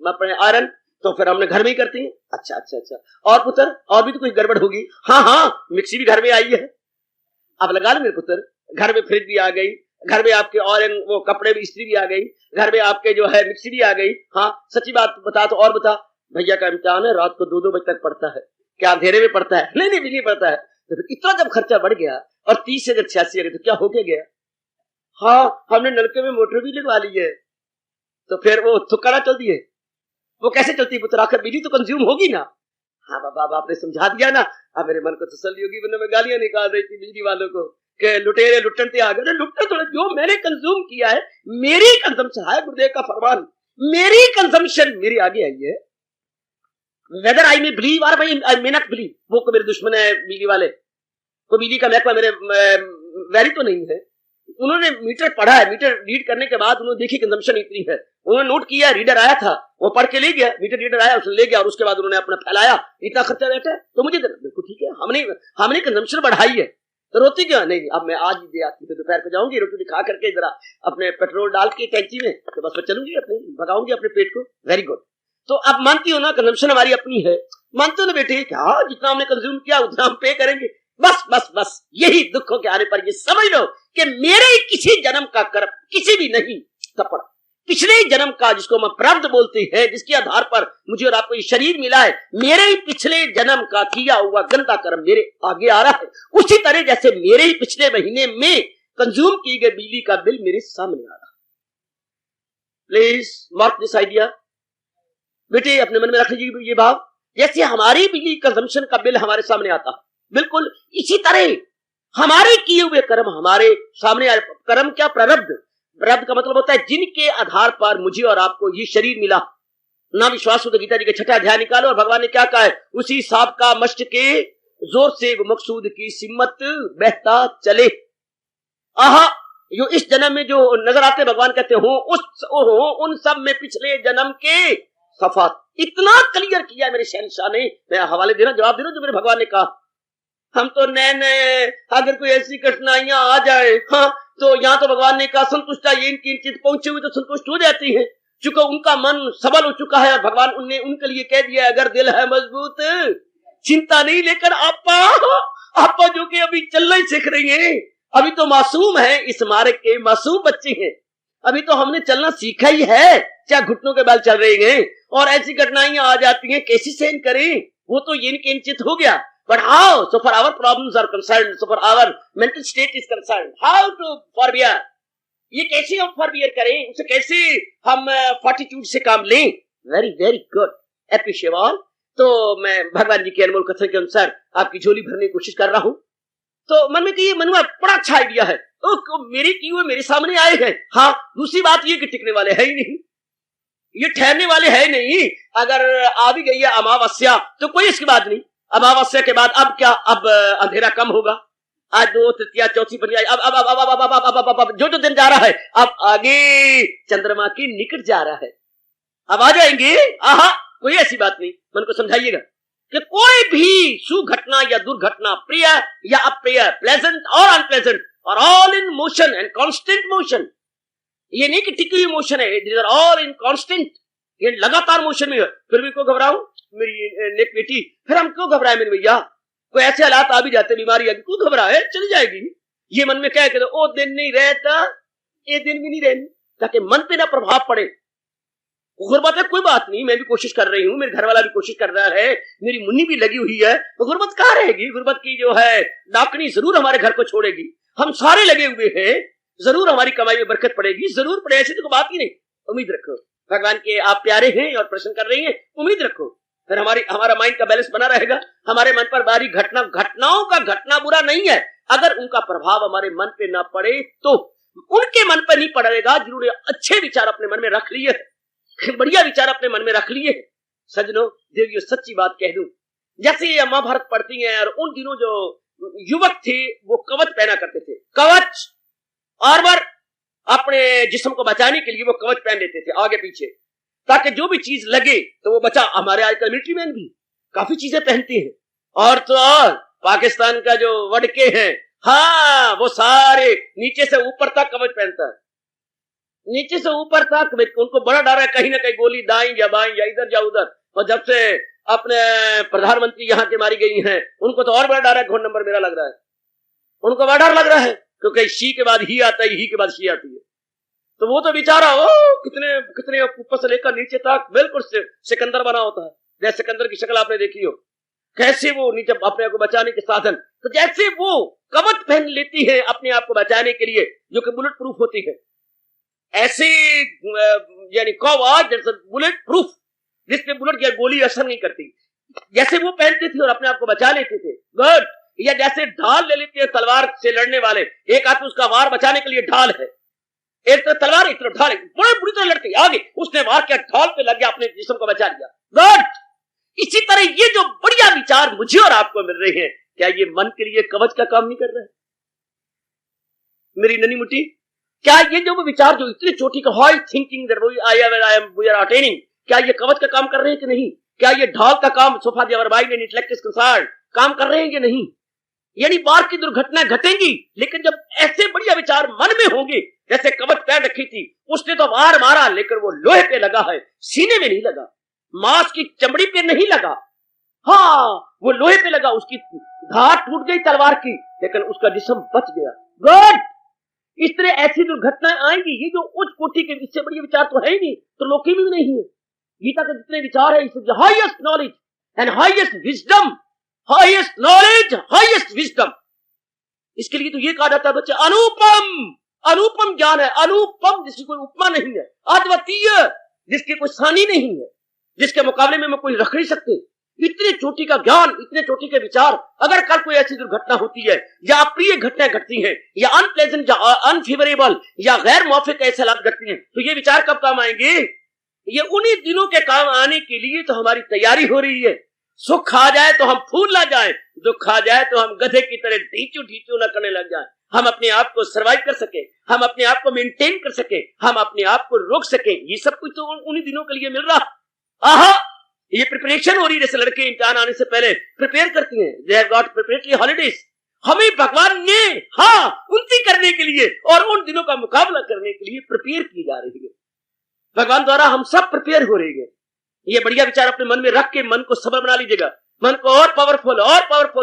[SPEAKER 2] अपने आयरन, तो फिर हमने घर में ही करती है। अच्छा अच्छा अच्छा, और पुत्र और भी तो कोई गड़बड़ होगी। हाँ हाँ, मिक्सी भी घर में आई है, अब लगा लो मेरे पुत्र, घर में फ्रिज भी आ गई, घर में आपके और वो कपड़े भी, इस्त्री भी आ गई, घर में आपके जो है मिक्सी भी आ गई। हाँ, सच्ची बात बता तो और बता, भैया का इम्तिहान है, रात को 2-2 बजे तक पढ़ता है, क्या अंधेरे में पढ़ता है, नहीं बिजली पढ़ता है। तो इतना जब खर्चा बढ़ गया और 30 से 86 आ गए, तो क्या हो गया। हाँ, हमने नलके में मोटर भी लगवा ली है, तो फिर वो थुक्काना चलती है, वो कैसे चलती है पुत्र, आखिर बिजली तो कंज्यूम होगी ना। हाँ बाबा, आपने समझा दिया ना, अब मेरे मन को तसल्ली होगी, वरना मैं गालियां निकाल रही थी बिजली वालों को कि लुटेरे लुटनते आ गए। लुटने थोड़े, जो मैंने कंज्यूम किया है, मेरी कंजम्पशन है, गुरुदेव का फरमान, मेरी कंजम्पशन मेरी आगे आई है। वेदर आई मे बिलीव और आई मे नॉट बिलीव, वो को मेरे दुश्मन है बिजली वाले, को बिजली का महकमा मेरे वैरी तो नहीं है। उन्होंने मीटर पढ़ा है, मीटर रीड करने के बाद उन्होंने देखी कंजम्पशन इतनी है, उन्होंने नोट किया, रीडर आया था, वो पढ़ के ले गया, मीटर रीडर आया, उसने ले गया, और उसके बाद उन्होंने अपना फैलाया, इतना खर्चा बैठा है, तो मुझे बिल्कुल ठीक है, हमने कंजम्पशन बढ़ाई है, तो रोती क्यों नहीं। अब मैं आज ही दे आती हूँ, दोपहर को जाऊंगी, रोटी खा करके जरा अपने पेट्रोल डाल के टैंकी में, तो बस मैं चलूंगी, अपने भगाऊंगी अपने पेट को। Very good. तो अब मानती हो ना, कंजम्पशन हमारी अपनी है, मानते हो ना बेटे, क्या जितना हमने कंज्यूम किया उतना हम पे करेंगे। बस बस बस, यही दुखों के आने पर ये समझ लो कि मेरे किसी जन्म का कर्म, किसी भी नहीं थप्पड़, पिछले ही जन्म का, जिसको हम प्रारब्ध बोलते हैं, जिसके आधार पर मुझे और आपको ये शरीर मिला है, मेरे ही पिछले जन्म का किया हुआ गंदा कर्म मेरे आगे आ रहा है। उसी तरह जैसे मेरे ही पिछले महीने में कंज्यूम की गई बिजली का बिल मेरे सामने आ रहा है। प्लीज मार्क दिस आइडिया बेटे, अपने मन में रख लीजिए ये भाव। जैसे हमारी बिजली कंजम्पशन का बिल हमारे सामने आता है, बिल्कुल इसी तरह हमारे किए हुए कर्म हमारे सामने आए। कर्म क्या, प्रारब्ध। प्रारब्ध का मतलब होता है जिनके आधार पर मुझे और आपको ये शरीर मिला। ना विश्वास हो तो गीता जी के 6ठा अध्याय निकालो, और भगवान ने क्या कहा है, उसी सांप का मस्त के जोर से मकसूद की सिम्मत बहता चले। आहा, जो इस जन्म में जो नजर आते भगवान कहते हो उन सब में पिछले जन्म के सफात इतना क्लियर किया मेरे शहंशाह ने। मैं हवाले देना, जवाब देना जो मेरे भगवान ने कहा। हम तो नए अगर कोई ऐसी कठिनाइयां आ जाए, हाँ, तो यहाँ तो भगवान ने कहा संतुष्टा ये इनकी चीज पहुंचे हुए तो संतुष्ट हो जाती है, चूंकि उनका मन सबल हो चुका है। भगवान उनने उनके लिए कह दिया, अगर दिल है मजबूत चिंता नहीं लेकर आपा जो कि अभी चलना ही सीख रही है, अभी तो मासूम है, इस मार्ग के मासूम बच्चे हैं, अभी तो हमने चलना सीखा ही है, चाहे घुटनों के बाल चल रहे हैं, और ऐसी घटनाएं आ जाती हैं, कैसे सहन करें? वो तो ये किंचित हो गया, but how so far our problems are concern, so far our mental state is concern, how to forbear, ये कैसे हम फॉरबियर करें, उसे कैसे हम फॉर्टिट्यूड से काम लें? Very very good, appreciable. तो मैं भगवान जी के अनमोल कथन के अनुसार आपकी झोली भरने की कोशिश कर रहा हूं। तो मन में कहिए, मनुआ बड़ा अच्छा आइडिया है, तो मेरे किए हुए मेरे सामने आए हैं। हाँ, दूसरी बात ये कि टिकने वाले है ही नहीं, ये ठहरने वाले है नहीं। अगर आ भी गई है अमावस्या तो कोई इसकी बात नहीं, अमावस्या के बाद अब क्या, अब अंधेरा कम होगा, आज 2 तृतीया चौथी पंचमी, अब जो दिन जा रहा है, अब आगे चंद्रमा की निकट जा रहा है, अब आ जाएंगे। आहा, कोई ऐसी बात नहीं। मन को समझाइएगा कि कोई भी सुघटना या दुर्घटना, प्रिय या अप्रिय, प्लेजेंट और अनप्लेजेंट, और all in motion and constant motion. ये नहीं कि टिकी हुई मोशन है, these are all in constant, ये लगातार मोशन में है। फिर भी क्यों घबराऊं मेरी नेक बेटी, फिर हम क्यों घबराए मेरे भैया? कोई ऐसे हालात आ भी जाते, बीमारी आ गई, क्यों घबराए, चली जाएगी। ये मन में कह के ओ दिन नहीं रहता, ये दिन भी नहीं रहनी, ताकि मन पे ना प्रभाव पड़े। गुर्बत है, कोई बात नहीं, मैं भी कोशिश कर रही हूँ, मेरे घर वाला भी कोशिश कर रहा है, मेरी मुन्नी भी लगी हुई है, तो गुर्बत कहाँ रहेगी? गुर्बत की जो है डाकनी जरूर हमारे घर को छोड़ेगी। हम सारे लगे हुए हैं, जरूर हमारी कमाई में बरकत पड़ेगी, जरूर पड़े, ऐसी तो बात ही नहीं। उम्मीद रखो, भगवान के आप प्यारे हैं और प्रश्न कर रही हैं, उम्मीद रखो, फिर हमारा माइंड का बैलेंस बना रहेगा। हमारे मन पर बारी घटनाओं का घटना बुरा नहीं है, अगर उनका प्रभाव हमारे मन पे ना पड़े तो उनके मन पर नहीं पड़ेगा। जिन्होंने अच्छे विचार अपने मन में रख लिए, बढ़िया विचार अपने मन में रख लिए, सजनों देवियों, सच्ची बात कह दूं, जैसे ये महाभारत पढ़ती हैं, और उन दिनों जो युवक थे वो कवच पहना करते थे, कवच आर्मर, अपने जिस्म को बचाने के लिए वो कवच पहन लेते थे आगे पीछे, ताकि जो भी चीज लगे तो वो बचा। हमारे आजकल मिलिट्री मैन भी काफी चीजें पहनते हैं, और तो और पाकिस्तान का जो वडके हैं, हाँ, वो सारे नीचे से ऊपर तक कवच पहनता है, नीचे से ऊपर तक। उनको बड़ा डर है कहीं ना कहीं गोली दाएं या बाएं या इधर या उधर। और जब से अपने प्रधानमंत्री यहाँ के मारी गई हैं, उनको तो और बड़ा डर है, घोड़ नंबर मेरा लग रहा है, उनको बड़ा डर लग रहा है, क्योंकि शी के बाद ही आता है, ही के बाद शी आती है। तो वो तो बेचारा कितने कितने ऊपर से लेकर नीचे तक बिल्कुल सिकंदर बना होता है, जैसे सिकंदर की शक्ल आपने देखी हो, कैसे वो नीचे अपने आप को बचाने के साधन, तो जैसे वो कवच पहन लेती है अपने आप को बचाने के लिए, जो कि बुलेट प्रूफ होती है, ऐसे यानी कवच जैसे बुलेट प्रूफ, जिसपे बुलेट या गोली असर नहीं करती, जैसे वो पहनते थे और अपने आप को बचा लेते थे। गुड। या जैसे ढाल ले लेते हैं तलवार से लड़ने वाले, एक आदमी उसका वार बचाने के लिए ढाल है, एक तरफ तलवार एक तरफ ढाल, बड़े बुरी तरह लड़ते, आगे उसने वार किया, ढाल पे लग गया, अपने जिस्म को बचा लिया। गुड। इसी तरह ये जो बढ़िया विचार मुझे और आपको मिल रहे हैं, क्या ये मन के लिए कवच का काम नहीं कर रहा है मेरी ननी मुट्टी? क्या ये जो विचार जो इतने चोटी का high thinking that we are attaining, क्या ये कवच का काम कर रहे हैं कि नहीं? क्या ये ढाल का काम sofa the our mind and intellect is concerned काम कर रहे हैं कि नहीं? यानी बार की दुर्घटना घटेंगी, लेकिन जब ऐसे बढ़िया विचार मन में होंगे, जैसे कवच पहन रखी थी, उसने तो वार मारा, लेकिन वो लोहे पे लगा है, सीने में नहीं लगा, मांस की चमड़ी पे नहीं लगा, हाँ वो लोहे पे लगा, उसकी धार टूट गई तलवार की, लेकिन उसका जिस्म बच गया। गुड। इस तरह ऐसी दुर्घटनाएं आएंगी। ये जो उच्च कोटि के इससे बढ़िया विचार तो है ही नहीं, तो लोकी में भी नहीं है। गीता के जितने विचार है, इससे highest knowledge and highest wisdom, highest knowledge highest wisdom, इसके लिए तो ये कहा जाता है बच्चे, अनुपम अनुपम ज्ञान है, अनुपम जिसकी कोई उपमा नहीं है, अद्वितीय जिसकी कोई सानी नहीं है, जिसके मुकाबले में कोई रख नहीं सकते। इतने चोटी का ज्ञान, इतने चोटी के विचार, अगर कल कोई ऐसी दुर्घटना होती है या अप्रिय घटनाएं घटती हैं या अनप्लेजेंट या अनफेवरेबल या गैर मौफिक ऐसे हालात घटती हैं, तो ये विचार कब काम आएंगे? ये उन्हीं दिनों के काम आने के लिए तो हमारी तैयारी हो रही है। सुख आ जाए तो हम फूल ना जाए, दुख आ जाए तो हम गधे की तरह ढीचू ढीचू न करने लग जाए, हम अपने आप को सर्वाइव कर सके, हम अपने आप को मेंटेन कर सके, हम अपने आप को रोक सके। ये सब कुछ तो उन्हीं दिनों के लिए मिल रहा। आहा, ये प्रिपरेशन हो रही है, जैसे लड़के इम्तिहान आने से पहले प्रिपेयर करती हैं, they have got preparatory holidays. हमें भगवान ने उन्नति करने के लिए और उन दिनों का मुकाबला करने के लिए प्रिपेयर की जा रही है। भगवान द्वारा हम सब प्रिपेयर हो रहे हैं। ये बढ़िया विचार अपने मन में रख के मन को सबल बना लीजिएगा, मन को और powerful,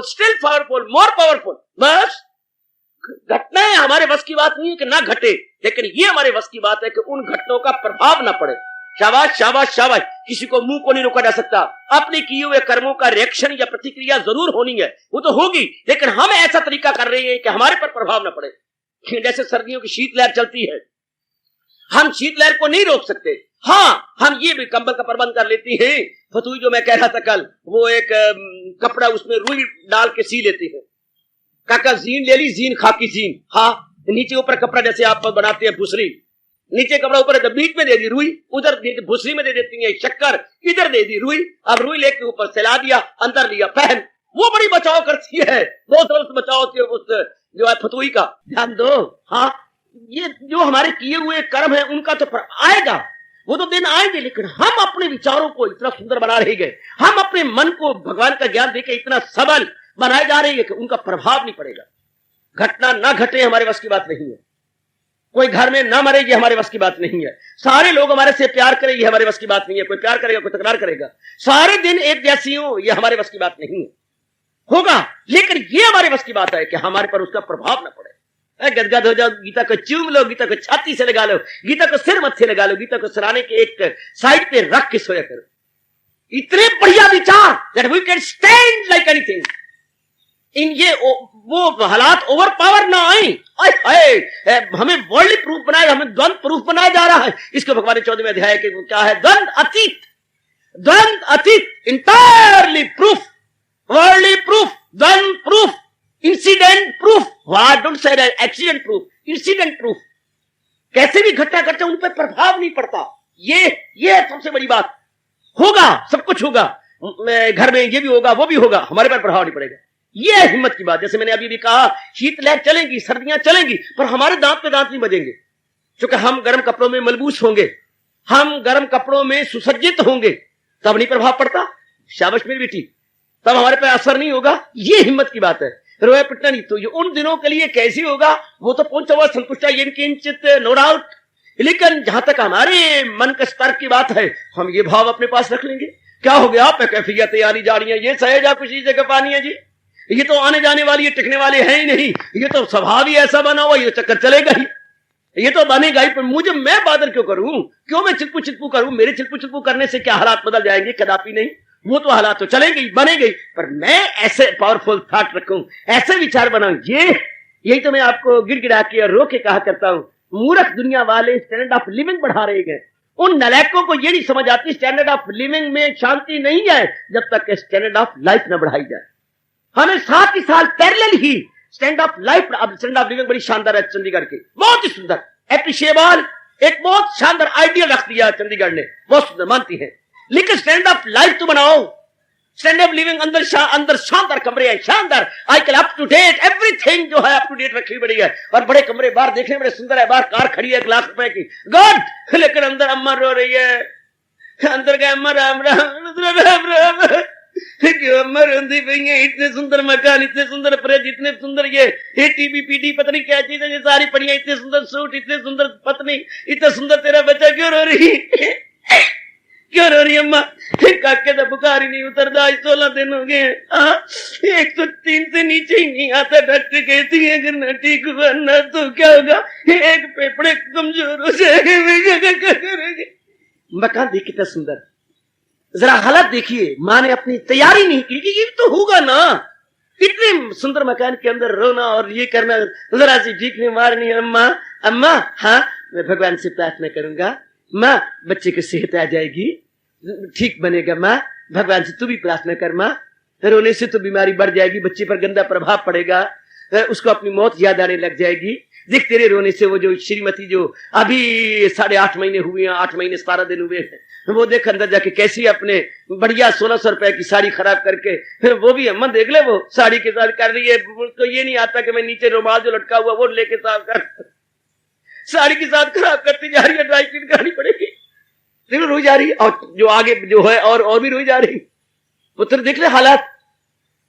[SPEAKER 2] still powerful, more powerful. बस घटनाएं हमारे बस की बात नहीं है कि ना घटे, लेकिन ये हमारे बस की बात है कि उन घटनाओं का प्रभाव ना पड़े। शाबाश शाबाश शाबाश। किसी को मुंह को नहीं रोका जा सकता। अपने किए हुए कर्मों का रिएक्शन या प्रतिक्रिया जरूर होनी है, वो तो होगी, लेकिन हम ऐसा तरीका कर रहे हैं कि हमारे पर प्रभाव न पड़े। जैसे सर्दियों की शीतलहर चलती है, हम शीतलहर को नहीं रोक सकते। हाँ, हम ये भी कंबल का प्रबंध कर लेते हैं। फतूई जो मैं कह रहा था कल, वो एक कपड़ा उसमें रुई डाल के सी लेती है। काका जीन ले ली, जीन खाकी जीन, हाँ, नीचे ऊपर कपड़ा जैसे आप बनाते हैं भूसरी, नीचे कपड़ा ऊपर है, बीच में दे दी रुई, उधर भूसरी में दे देती है शक्कर, इधर दे दी रुई। अब रुई लेके ऊपर सिला दिया, अंदर लिया पहन। वो बड़ी बचाव करती है, बहुत जबरदस्त बचाव होती है उस जो है फतूई का। ध्यान दो। हाँ, ये जो हमारे किए हुए कर्म है उनका तो आएगा, वो तो दिन आएंगे, लेकिन हम अपने विचारों को इतना सुंदर बना रहे गए, हम अपने मन को भगवान का ज्ञान देके इतना सबल बनाए जा रहे हैं कि उनका प्रभाव नहीं पड़ेगा। घटना ना घटे हमारे वश की बात नहीं है, कोई घर में ना मरे ये हमारे वश की बात नहीं है, सारे लोग हमारे से प्यार करें ये हमारे वश की बात नहीं है, कोई प्यार करेगा कोई तकरार करेगा, सारे दिन एक जैसी हो ये हमारे वश की बात नहीं है। होगा, लेकिन ये हमारे वश की बात है कि हमारे पर उसका प्रभाव ना पड़े। गदगद हो जाओ, गीता को चूम लो, गीता को छाती से लगा लो, गीता को सिर मत्थे लगा लो, गीता को सराने के एक साइड पे रख के सोया करो। इतने बढ़िया विचार that we can stand like anything। इन ये वो हालात ओवर पावर ना आए, हमें वर्ल्डली प्रूफ बनाया, हमें द्वंद प्रूफ बनाया जा रहा है। इसको भगवान ने 14वें अध्याय के क्या है, द्वंद अतीत, द्वंद अतीत, इंटायरली प्रूफ, वर्ल्डली प्रूफ, द्वंद proof, incident proof, what don't say accident proof, incident proof. कैसे भी घटना घटना उन पर प्रभाव नहीं पड़ता। ये सबसे बड़ी बात। होगा, सब कुछ होगा, घर में ये भी होगा वो भी होगा, हमारे पर प्रभाव नहीं पड़ेगा। ये है हिम्मत की बात। जैसे मैंने अभी भी कहा, शीतलहर चलेंगी, सर्दियां चलेंगी, पर हमारे दांत पे दांत नहीं बजेंगे, क्योंकि हम गर्म कपड़ों में मलबूस होंगे, हम गर्म कपड़ों में सुसज्जित होंगे, तब नहीं प्रभाव पड़ता। शाबाश मेरी बेटी, तब हमारे पे असर नहीं होगा। ये हिम्मत की बात है। रोया पिटना नहीं। तो ये उन दिनों के लिए कैसी होगा, वो तो पहुंचा हुआ संतुष्टा ये किंचित नो डाउट, लेकिन जहां तक हमारे मन के स्तर की बात है, हम ये भाव अपने पास रख लेंगे। क्या हो गया, पे कैफियतें आनी जा रही है, ये सहेजा खुशी जगह पानी है जी, ये तो आने जाने वाली है, टिकने वाले हैं ही नहीं, ये तो स्वभाव ही ऐसा बना हुआ, ये चक्कर चलेगा ही, ये तो बनेगा ही। पर मुझे मैं बादल क्यों करूं, क्यों मैं चिल्पू चिल्पू करूं, मेरे चिल्पू चिल्पू करने से क्या हालात बदल जाएंगे, कदापि नहीं। वो तो हालात तो चलेंगे ही, बनेंगे, पर मैं ऐसे पावरफुल थॉट रखूं, ऐसे विचार बनाऊं। यही तो मैं आपको गिड़गिड़ा के और रो के कहा करता हूं, मूर्ख दुनिया वाले स्टैंडर्ड ऑफ लिविंग बढ़ा रहे हैं। उन नलायकों को ये नहीं समझ आती स्टैंडर्ड ऑफ लिविंग में शांति नहीं है जब तक स्टैंडर्ड ऑफ लाइफ न बढ़ाई जाए। हमें साथ ही साथ parallel he stand of life, stand of living बड़ी शानदार है चंडीगढ़ की, बहुत ही सुंदर, एप्रिशिएबल, एक बहुत शानदार आइडिया रख दिया चंडीगढ़ ने, बहुत सुंदर, मानती है। लेकिन स्टैंड ऑफ लाइफ तो बनाओ, स्टैंड ऑफ लिविंग अंदर शानदार कमरे हैं, शानदार, I can up to date, everything जो है अप टू डेट रखी बड़ी है, और बड़े कमरे, बाहर देखने बड़े सुंदर है, बाहर कार खड़ी है 1 लाख रुपए की, गुड, लेकिन अंदर अम्मा रो रही है, अंदर गए अम्मा राम राम राम राम, क्यों अम्मा रोंदी पई है, इतने सुंदर मकान, इतने सुंदर फ्रिज, इतने सुंदर ये टीवी पीडी पता नहीं क्या चीज है, ये सारी पड़ी है, इतने सुंदर सूट, इतने सुंदर पत्नी, इतना सुंदर तेरा बच्चा, क्यों रो रही क्यों रो रही अम्मा? काके का बुखार ही नहीं उतरता, आज 16 दिन हो गए, 103 से नीचे ही नहीं आता, डॉक्टर कहती है अगर न ठीक हुआ ना तो क्या होगा, एक फेफड़े कमजोर हो जाएंगे। मकान देखिए कितना सुंदर, जरा हालत देखिए, माँ ने अपनी तैयारी नहीं की कि ये तो होगा ना, इतने सुंदर मकान के अंदर रोना और ये करना, जरा सी ठीक नहीं मारनी, अम्मा अम्मा, हाँ मैं भगवान से प्रार्थना करूंगा, माँ बच्चे की सेहत आ जाएगी, ठीक बनेगा, माँ भगवान से तू भी प्रार्थना कर, माँ रोने से तो बीमारी बढ़ जाएगी, बच्चे पर गंदा प्रभाव पड़ेगा, उसको अपनी मौत याद आने लग जाएगी, देख तेरे रोने से वो जो श्रीमती जो अभी 8.5 महीने हुए हैं, 8 महीने 17 दिन हुए हैं, वो देख अंदर जाके कैसी अपने बढ़िया 1600 रुपए की साड़ी खराब करके, वो भी अम्मा देख ले वो साड़ी के साथ कर रही है, उसको ये नहीं आता कि मैं नीचे रुमाल जो लटका हुआ वो लेके साफ कर, साड़ी के साथ खराब करती जा रही है, ड्राई क्लीन करानी पड़ेगी, देखो रोई जा रही है, और जो आगे जो है और भी रोई जा रही। पुत्र देख ले हालात,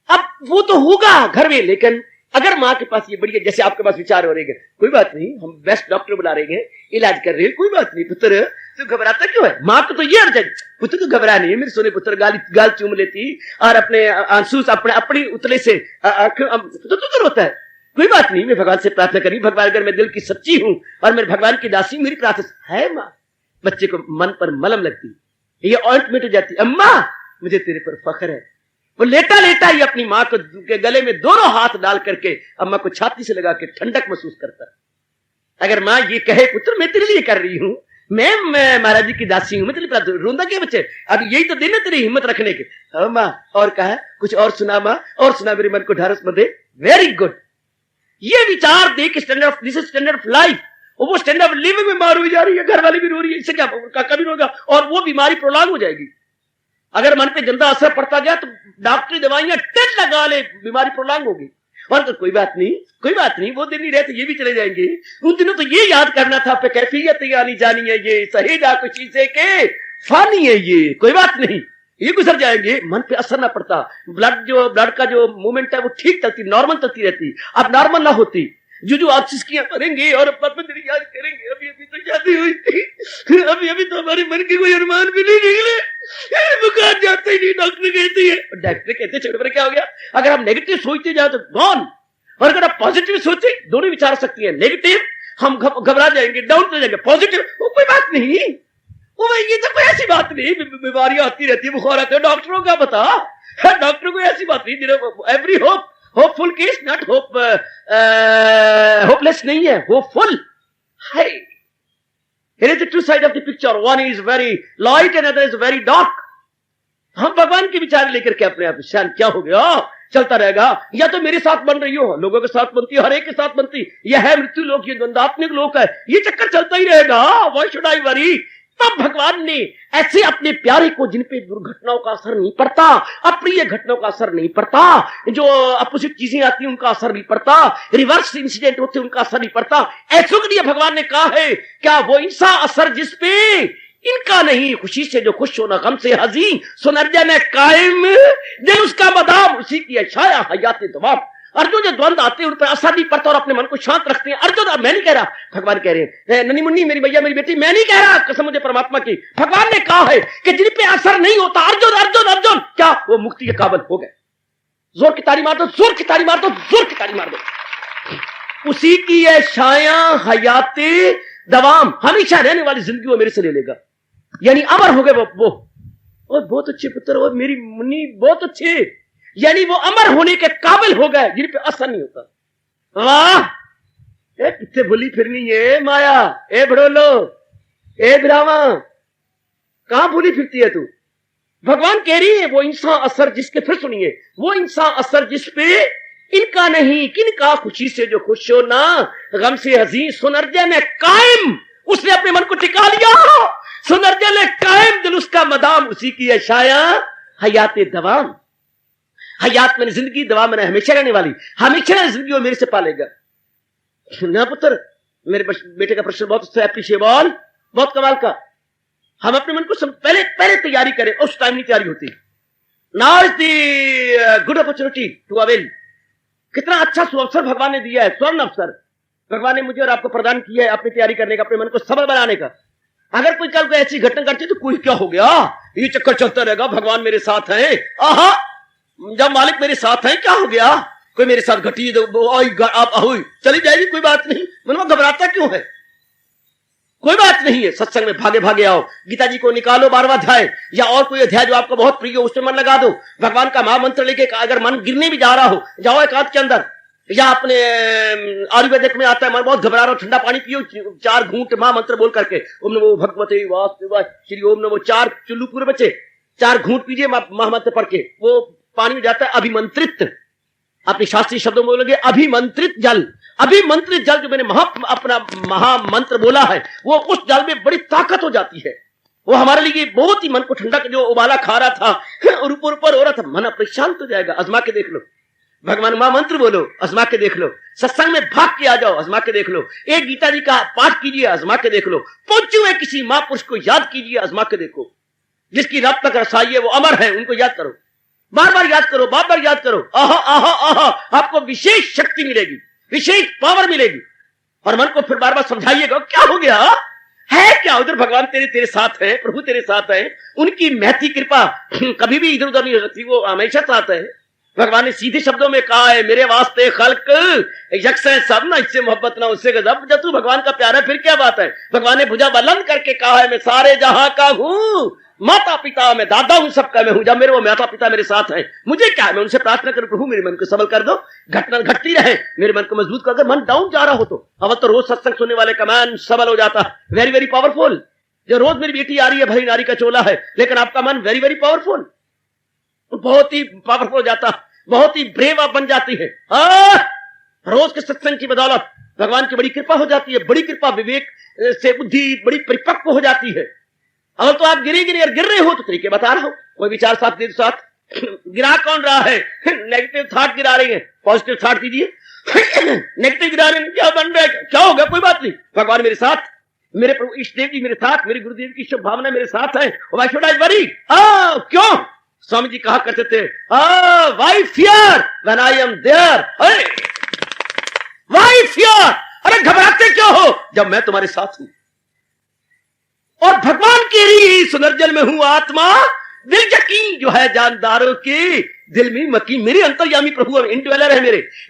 [SPEAKER 2] अब वो तो होगा घर में, लेकिन अगर माँ के पास ये बढ़िया, जैसे आपके पास विचार हो रहे हैं, कोई बात नहीं, हम बेस्ट डॉक्टर बुला रहे हैं, इलाज कर रहे हैं, कोई बात नहीं, पुत्र तू घबराता क्यों है? माँ को तो ये अर्ज है, पुत्र तू घबरा नहीं, मेरे सोने पुत्र गाल चूम लेती और अपने आंसू अपनी उतले से तो तू रोता है, कोई बात नहीं, मैं भगवान से प्रार्थना करी, भगवान अगर मैं दिल की सच्ची हूं और मेरे भगवान की दासी, मेरी प्रार्थना है माँ, बच्चे को मन पर मलम लगती, ये ऑइंटमेंट हो जाती, अम्मा मुझे तेरे पर फख्र है। वो लेटा लेटा ही अपनी माँ को के गले में दोनों हाथ डाल करके अम्मा को छाती से लगा के ठंडक महसूस करता है। अगर माँ ये कहे पुत्र मैं तेरे लिए कर रही हूं, मैं महाराज जी की दासी हूं, मैं तेरे लिए रोंदा क्या बच्चे, अब यही तो दिन है तेरी हिम्मत रखने के। हाँ माँ, और कहा कुछ और सुना माँ, और सुना, मेरे मन को ढारस बंधे। वेरी गुड, ये विचार देख standard of, this is standard of life. वो स्टैंडर्ड ऑफ लिविंग में मार हुई जा रही है, घर वाली भी रो रही है, इससे क्या कभी रोगा, और वो बीमारी प्रोलॉन्ग हो जाएगी। अगर मन पे गंदा असर पड़ता गया तो डॉक्टरी दवाइयां 10 लगा ले, बीमारी प्रोलॉन्ग होगी। और तो कोई बात नहीं, कोई बात नहीं, वो दिन ही रहते, ये भी चले जाएंगे। उन दिनों तो ये याद करना था पे कैफियत आनी जानी है, ये सहेजा कुछ शीशे के फानी है, ये कोई बात नहीं, ये गुजर जाएंगे। मन पे असर ना पड़ता, ब्लड का जो मूवमेंट है वो ठीक चलती, नॉर्मल चलती रहती। अब नॉर्मल ना होती, जो आप सिस्कियां करेंगे और पद्मश्री याद करेंगे, अभी अभी तो शादी हुई थी, अभी अभी तो हमारे मन के कोई अनुमान भी नहीं निकले, बुखार जाता ही नहीं, डॉक्टर कहती है। डॉक्टर कहते छोटे पर क्या हो गया, अगर हम नेगेटिव सोचते जाए तो गॉन, और अगर आप पॉजिटिव सोचे, दोनों विचार सकती है। नेगेटिव हम घबरा जाएंगे, डाउन हो जाएंगे, पॉजिटिव वो कोई बात नहीं, वो ये तो कोई ऐसी बात नहीं, बीमारियां आती रहती है, बुखार आते हैं, डॉक्टरों का बता, डॉक्टरों को ऐसी बात नहीं। Every hope, hopeful case, not hope, hopeless नहीं है, होपफुल है। Here is the two side of the picture. One is very light and other is very dark. हम भगवान के विचार लेकर के अपने आप शान क्या हो गया, चलता रहेगा। या तो मेरे साथ बन रही हो, लोगों के साथ बनती, हर एक के साथ बनती, यह है मृत्यु लोक, ये द्वंदात्मिक लोक है, ये चक्कर चलता ही रहेगा। Why should I worry? तब भगवान ने ऐसे अपने प्यारे को, जिन पे दुर्घटनाओं का असर नहीं पड़ता, अप्रिय घटनाओं का असर नहीं पड़ता, जो अपोजिट चीजें आती हैं उनका असर नहीं पड़ता, रिवर्स इंसिडेंट होते हैं उनका असर नहीं पड़ता, ऐसों के लिए भगवान ने कहा है क्या वो इंसा असर जिसपे इनका नहीं, खुशी से जो खुश होना, गम से हजी सुनर्जा में कायम, दिल उसका मदाम, उसी की छाया हयात दवाम। अर्जुन जो द्वंद आते हैं उन पर असर नहीं पड़ता और अपने मन को शांत रखते हैं। अर्जुन, मैं नहीं कह रहा, भगवान कह रहे हैं, नन्ही मुन्नी मेरी भैया मेरी बेटी, मैं नहीं कह रहा, कसम मुझे परमात्मा की, भगवान ने कहा है कि जिन पे असर नहीं होता, अर्जुन अर्जुन अर्जुन, क्या वो मुक्ति के काबिल हो गए। जोर की ताली मार दो, जोर की ताली मार दो, जोर की ताली मार दो। उसी की है छाया हयाते दवाम, हमेशा रहने वाली जिंदगी वो मेरे से ले लेगा, यानी अमर हो गए वो। बहुत अच्छे पुत्र, और मेरी मुन्नी बहुत अच्छे, यानी वो अमर होने के काबिल हो गए, जिन पे असर नहीं होता। वाह, कितने भूली फिरनी है माया, ए भड़ोलो, ए ब्राह्मा, कहां भूली फिरती है तू। भगवान कह रही है वो इंसान असर जिसके, फिर सुनिए, वो इंसान असर जिसपे इनका नहीं, किनका खुशी से जो खुश हो ना, गम से हजी सुनर्जा में कायम, उसने अपने मन को टिका लिया, सुनर्जा में कायम, दिल उसका मदाम, उसी की है छाया हयाते दवाम। हयात मैंने जिंदगी, दवा मैंने हमेशा रहने वाली, हमेशा जिंदगी वो मेरे से पालेगा ना। पुत्र, मेरे बेटे का प्रश्न बहुत एप्रिशिएबल, बहुत कमाल का। हम अपने मन को पहले तैयारी करें, उस टाइम नहीं तैयारी होती। Now is the good opportunity to avail. कितना अच्छा अवसर भगवान ने दिया है, स्वर्ण अवसर भगवान ने मुझे और आपको प्रदान किया है अपनी तैयारी करने का, अपने मन को सबल बनाने का। अगर कोई कल को ऐसी घटना करती तो कोई क्या हो गया, ये चक्कर चलता रहेगा, भगवान मेरे साथ है, आहा जब मालिक मेरे साथ है क्या हो गया, कोई मेरे साथ घटी आप चली जाएगी, कोई बात नहीं, मन में घबराता क्यों है, कोई बात नहीं है। सत्संग में भागे भागे आओ, गीता जी को निकालो 12वां अध्याय, या और कोई अध्याय जो आपको बहुत प्रिय हो उसमें मन लगा दो, भगवान का महामंत्र लेके, अगर मन गिरने भी जा रहा हो जाओ एकांत के अंदर, या अपने आयुर्वेदिक में आता है मन बहुत घबरा रहा हो, ठंडा पानी पियो, 4 घूंट महामंत्र बोल करके, ओम नमो भगवते वासुदेवाय श्री ओम नमो, 4 चुल्लू पूरे बच्चे 4 घूंट पीजिए महामंत्र पढ़ के, वो पानी में जाता है अभिमंत्रित, अपने शास्त्रीय शब्दों में बोलोगे अभिमंत्रित जल। अभिमंत्रित जल जो मैंने अपना महामंत्र बोला है, वो उस जल में बड़ी ताकत हो जाती है, वो हमारे लिए बहुत ही मन को ठंडा, जो उबाला खा रहा था और ऊपर हो रहा था, मन अपने शांत हो जाएगा। आजमा के देख लो, भगवान महामंत्र बोलो, आजमा के देख लो, सत्संग में भाग के आ जाओ, आजमा के देख लो, एक गीता जी का पाठ कीजिए, आजमा के देख लो, पहुंचे हुए किसी महापुरुष को याद कीजिए, आजमा के देखो, जिसकी रब तक रसाई है, वो अमर है, उनको याद करो, बार बार याद करो, बार बार याद करो, आहा आहा आहा, आपको विशेष शक्ति मिलेगी, विशेष पावर मिलेगी, और मन को फिर बार बार समझाइएगा क्या हो गया है, क्या उधर भगवान तेरे साथ है, प्रभु तेरे साथ है, उनकी महती कृपा कभी भी इधर उधर नहीं हो सकती, वो हमेशा साथ है। भगवान ने सीधे शब्दों में कहा है, मेरे वास्ते खल्क यक्स है सब, ना इससे मोहब्बत ना उससे गजब। जब तू भगवान का प्यारा फिर क्या बात है। भगवान ने भुजा बुलंद करके कहा है, मैं सारे जहां का हूं, माता पिता मैं दादा हूं, सबका मैं हूं। जब मेरे वो माता पिता मेरे साथ है, मुझे क्या है, मैं उनसे प्रार्थना करूं, प्रभु मेरे मन को सबल कर दो, घटना घटती रहे, मेरे मन को मजबूत कर। अगर मन डाउन जा रहा हो तो अब तो रोज सत्संग सुनने वाले का मन सबल हो जाता है, वेरी वेरी पावरफुल। जो रोज मेरी बेटी आ रही है, भरी नारी का चोला है, लेकिन आपका मन वेरी वेरी पावरफुल, बहुत ही पावरफुल हो जाता, बहुत ही ब्रेव आप बन जाती है। रोज के सत्संग की बदौलत भगवान की बड़ी कृपा हो जाती है, बड़ी कृपा, विवेक से बुद्धि बड़ी परिपक्व हो जाती है। अगर तो आप गिरे और गिर रहे हो तो तरीके बता रहा हो, कोई विचार साथ दे साथ गिरा कौन रहा है, नेगेटिव थॉट गिरा रही है, पॉजिटिव थॉट दीजिए। नेगेटिव गिरा रहे हैं, क्या बन रहा है, क्या होगा, कोई बात नहीं, भगवान मेरे साथ, मेरे प्रभु इष्ट देव जी मेरे साथ, मेरे गुरुदेव की शुभ भावना मेरे साथ है। व्हाई शुड आई वरी, क्यों, स्वामी जी कहा करते थे, why fear when I am there, why fear, अरे घबराते क्यों हो जब मैं तुम्हारे साथ हूं। और भगवान के लिए सुनर्जन में हूं आत्मा, दिल यकीन जो है जानदारों के, दिल में मकी, मेरे अंतर्यामी प्रभु इंडवेलर है,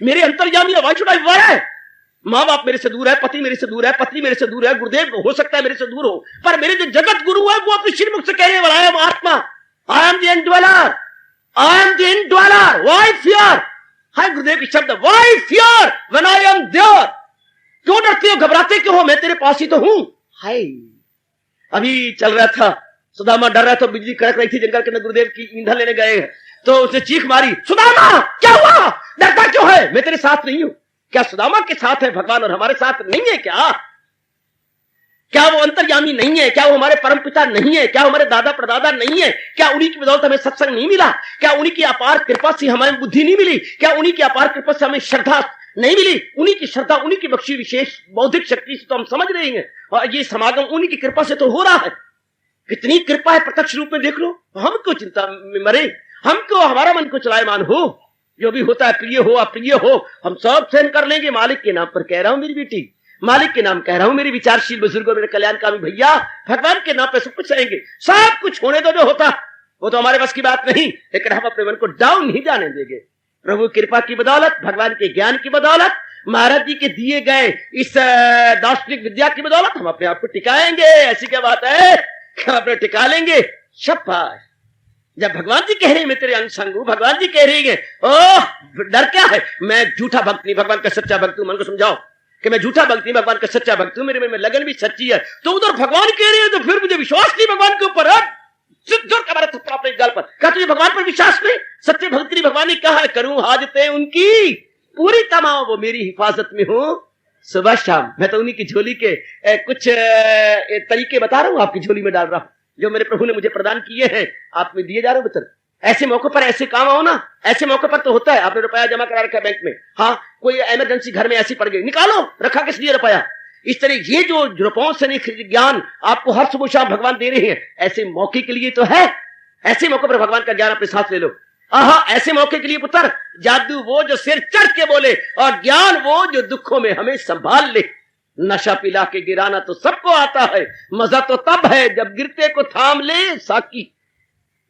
[SPEAKER 2] मेरे अंतर्यामी है। व्हाई शुड आई वरी, माँ बाप मेरे से दूर है, पति मेरे से दूर है, पत्नी मेरे से दूर है, गुरुदेव हो सकता है मेरे से दूर हो, पर मेरे जो जगत गुरु है वो अपने श्रीमुख से कहने वाला है, आत्मा, I am the indweller, I am the indweller, why fear, हाय गुरुदेव की शब्द, why fear when I am there, क्यों डरते हो, घबराते क्यों हो, मैं तेरे पास ही तो हूं। हाय, अभी चल रहा था, सुदामा डर रहा था, बिजली कड़क रही थी जंगल के अंदर, गुरुदेव की ईंधन लेने गए तो उसने चीख मारी, सुदामा क्या हुआ, डरता क्यों है, मैं तेरे साथ नहीं हूं। क्या सुदामा के साथ है भगवान और हमारे साथ नहीं है क्या वो अंतर्यामी नहीं है, क्या वो हमारे परम पिता नहीं है, क्या हमारे दादा परदादा नहीं है, क्या उन्हीं की बदौलत हमें सत्संग नहीं मिला, क्या उन्हीं की अपार कृपा से हमें बुद्धि नहीं मिली, क्या उन्हीं की अपार कृपा से हमें श्रद्धा नहीं मिली, उन्हीं की श्रद्धा, उन्हीं की बख्शी विशेष बौद्धिक शक्ति से तो हम समझ रहे हैं, और ये समागम उन्हीं की कृपा से तो हो रहा है। कितनी कृपा है, प्रत्यक्ष रूप में देख लो। हम क्यों चिंता में मरे, हम क्यों हमारा मन को चलायमान हो, जो भी होता है प्रिय हो अप्रिय हो हम सब सहन कर लेंगे। मालिक के नाम पर कह रहा हूं मेरी बेटी, मालिक के नाम कह रहा हूं मेरे विचारशील बुजुर्गों, मेरे कल्याणकामी भैया, भगवान के नाम पर सब कुछ सहेंगे, सब कुछ होने दो, जो होता वो तो हमारे बस की बात नहीं, लेकिन हम अपने मन को डाउन नहीं जाने देंगे। प्रभु कृपा की बदौलत, भगवान के ज्ञान की बदौलत, महाराज जी के दिए गए इस दार्शनिक विद्या की बदौलत हम अपने आप को टिकाएंगे। ऐसी क्या बात है, अपने टिका लेंगे। शाबाश, जब भगवान जी कह रहे हैं मैं तेरे अंग संग हूं, भगवान जी कह रही है, ओह डर क्या है, मैं झूठा भक्त नहीं, भगवान का सच्चा भक्त हूं। मन को समझाओ कि मैं झूठा भक्त नहीं, भगवान का सच्चा भक्त हूं, मेरे में लगन भी सच्ची है। तो उधर भगवान कह रहे हैं तो फिर मुझे विश्वास नहीं भगवान के ऊपर, जोर का मारा थप्पड़ अपने गाल पर, क्या तुझे भगवान पर विश्वास नहीं। सच्चे भक्त ने भगवान ने कहा है, करूं हाजते उनकी पूरी तमाम, वो मेरी हिफाजत में हो सुबह शाम। मैं तो उन्हीं की झोली के कुछ तरीके बता रहा हूं, आपकी झोली में डाल रहा हूं, जो मेरे प्रभु ने मुझे प्रदान किए हैं, आप में दिए जा रहे हो बच्चन। ऐसे मौके पर ऐसे काम आओ ना, ऐसे मौके पर तो होता है। आपने रुपया जमा करा रखा है बैंक में, हाँ कोई इमरजेंसी घर में ऐसी पड़ गई, निकालो, रखा किस लिए रुपया। इस तरह ये जो रुपयों से नहीं ज्ञान आपको हर सुबह शाम भगवान दे रहे हैं, ऐसे मौके के लिए तो है। ऐसे मौके पर भगवान का ज्ञान अपने साथ ले लो। ऐसे मौके के लिए पुत्र, जादू वो जो सिर चढ़ के बोले, और ज्ञान वो जो दुखों में हमें संभाल ले। नशा पिला के गिराना तो सबको आता है, मजा तो तब है जब गिरते को थाम ले साकी।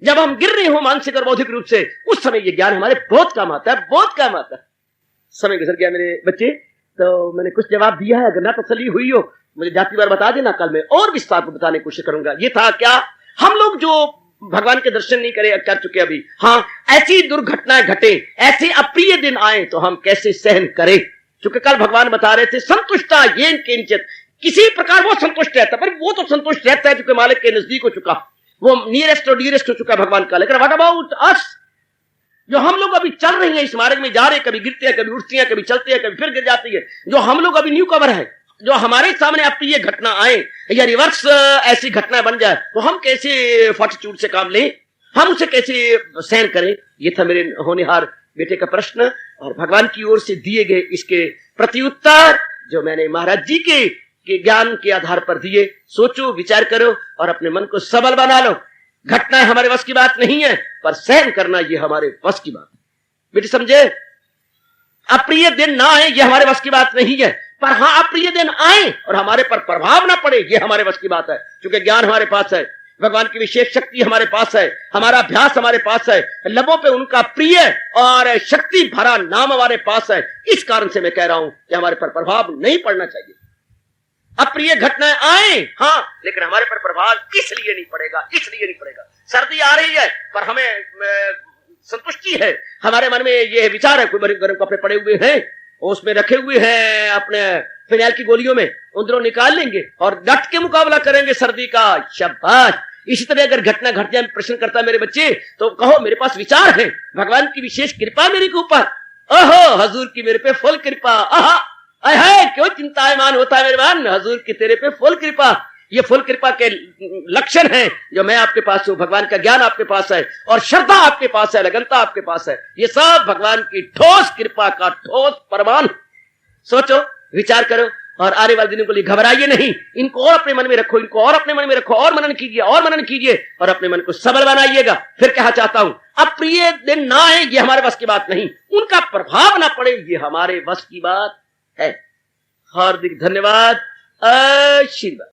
[SPEAKER 2] जब हम गिर रहे हो मानसिक और बौद्धिक रूप से, उस समय ये ज्ञान हमारे बहुत काम आता है, बहुत काम आता है। समय गुजर गया मेरे बच्चे, तो मैंने कुछ जवाब दिया है, अगर ना तसल्ली हुई हो मुझे जाती बार बता देना, कल मैं और विस्तार को बताने की कोशिश करूंगा। ये था क्या, हम लोग जो भगवान के दर्शन नहीं कर चुके अभी, हाँ ऐसी दुर्घटनाएं घटे, ऐसे अप्रिय दिन आए तो हम कैसे सहन करें। क्योंकि कल भगवान बता रहे थे, संतुष्टा ये किंचित, किसी प्रकार वो संतुष्ट रहता, पर वो तो संतुष्ट रहता है क्योंकि मालिक के नजदीक हो चुका, वो नियरेस्ट और डियरेस्ट हो चुका भगवान का। लेकिन व्हाट अबाउट अस, जो हम लोग अभी चल रहे हैं इस मार्ग में, जा रहे हैं, कभी गिरते हैं, कभी उठती हैं, कभी चलते हैं, कभी फिर गिर जाती है, जो हम लोग अभी न्यू कवर है, जो हमारे सामने अप्रिय घटना आए या रिवर्स ऐसी घटना बन जाए तो हम कैसे फॉर्टिट्यूड से काम लें, हम उसे कैसे सहन करें। ये था मेरे होनहार बेटे का प्रश्न, और भगवान की ओर से दिए गए इसके प्रत्युत्तर जो मैंने महाराज जी के ज्ञान के आधार पर दिए। सोचो, विचार करो और अपने मन को सबल बना लो। घटनाएं हमारे वश की बात नहीं है, पर सहन करना ये हमारे वश की बात है। बेटे समझे, अप्रिय दिन ना आए ये हमारे वश की बात नहीं है, पर हाँ अप्रिय दिन आए और हमारे पर प्रभाव ना पड़े ये हमारे वश की बात है। क्योंकि ज्ञान हमारे पास है, भगवान की विशेष शक्ति हमारे पास है, हमारा अभ्यास हमारे पास है, लबों पे उनका प्रिय और शक्ति भरा नाम हमारे पास है। इस कारण से मैं कह रहा हूं कि हमारे पर प्रभाव नहीं पड़ना चाहिए। अप्रिय घटनाएं आए, हाँ, लेकिन हमारे पर प्रभाव इसलिए नहीं पड़ेगा। सर्दी आ रही है पर हमें संतुष्टि है, हमारे मन में ये विचार है, कोई गर्म कपड़े पड़े हुए हैं, उसमें रखे हुए हैं अपने फिनाइल की गोलियों में, उन निकाल लेंगे और डट के मुकाबला करेंगे सर्दी का। शाबाश। इसी तरह अगर घटना घट जाए, प्रश्न करता मेरे बच्चे, तो कहो मेरे पास विचार है, भगवान की विशेष कृपा मेरे के ऊपर, ओहो हजूर की मेरे पे फुल कृपा, आहा क्यों चिंतायमान होता है मेरे मान, हजूर की तेरे पे फुल कृपा। ये फुल कृपा के लक्षण हैं जो मैं आपके पास हूं, भगवान का ज्ञान आपके पास है और श्रद्धा आपके पास है, लगनता आपके पास है। ये सब भगवान की ठोस कृपा का ठोस प्रमाण। सोचो, विचार करो और आने वाले दिनों के लिए घबराइए नहीं। इनको और अपने मन में रखो, और मनन कीजिए और अपने मन को सबल बनाइएगा। फिर कहा चाहता हूं, अप्रिय दिन ना आए ये हमारे बस की बात नहीं, उनका प्रभाव ना पड़े ये हमारे बस की बात है। हार्दिक धन्यवाद। आशीर्वाद।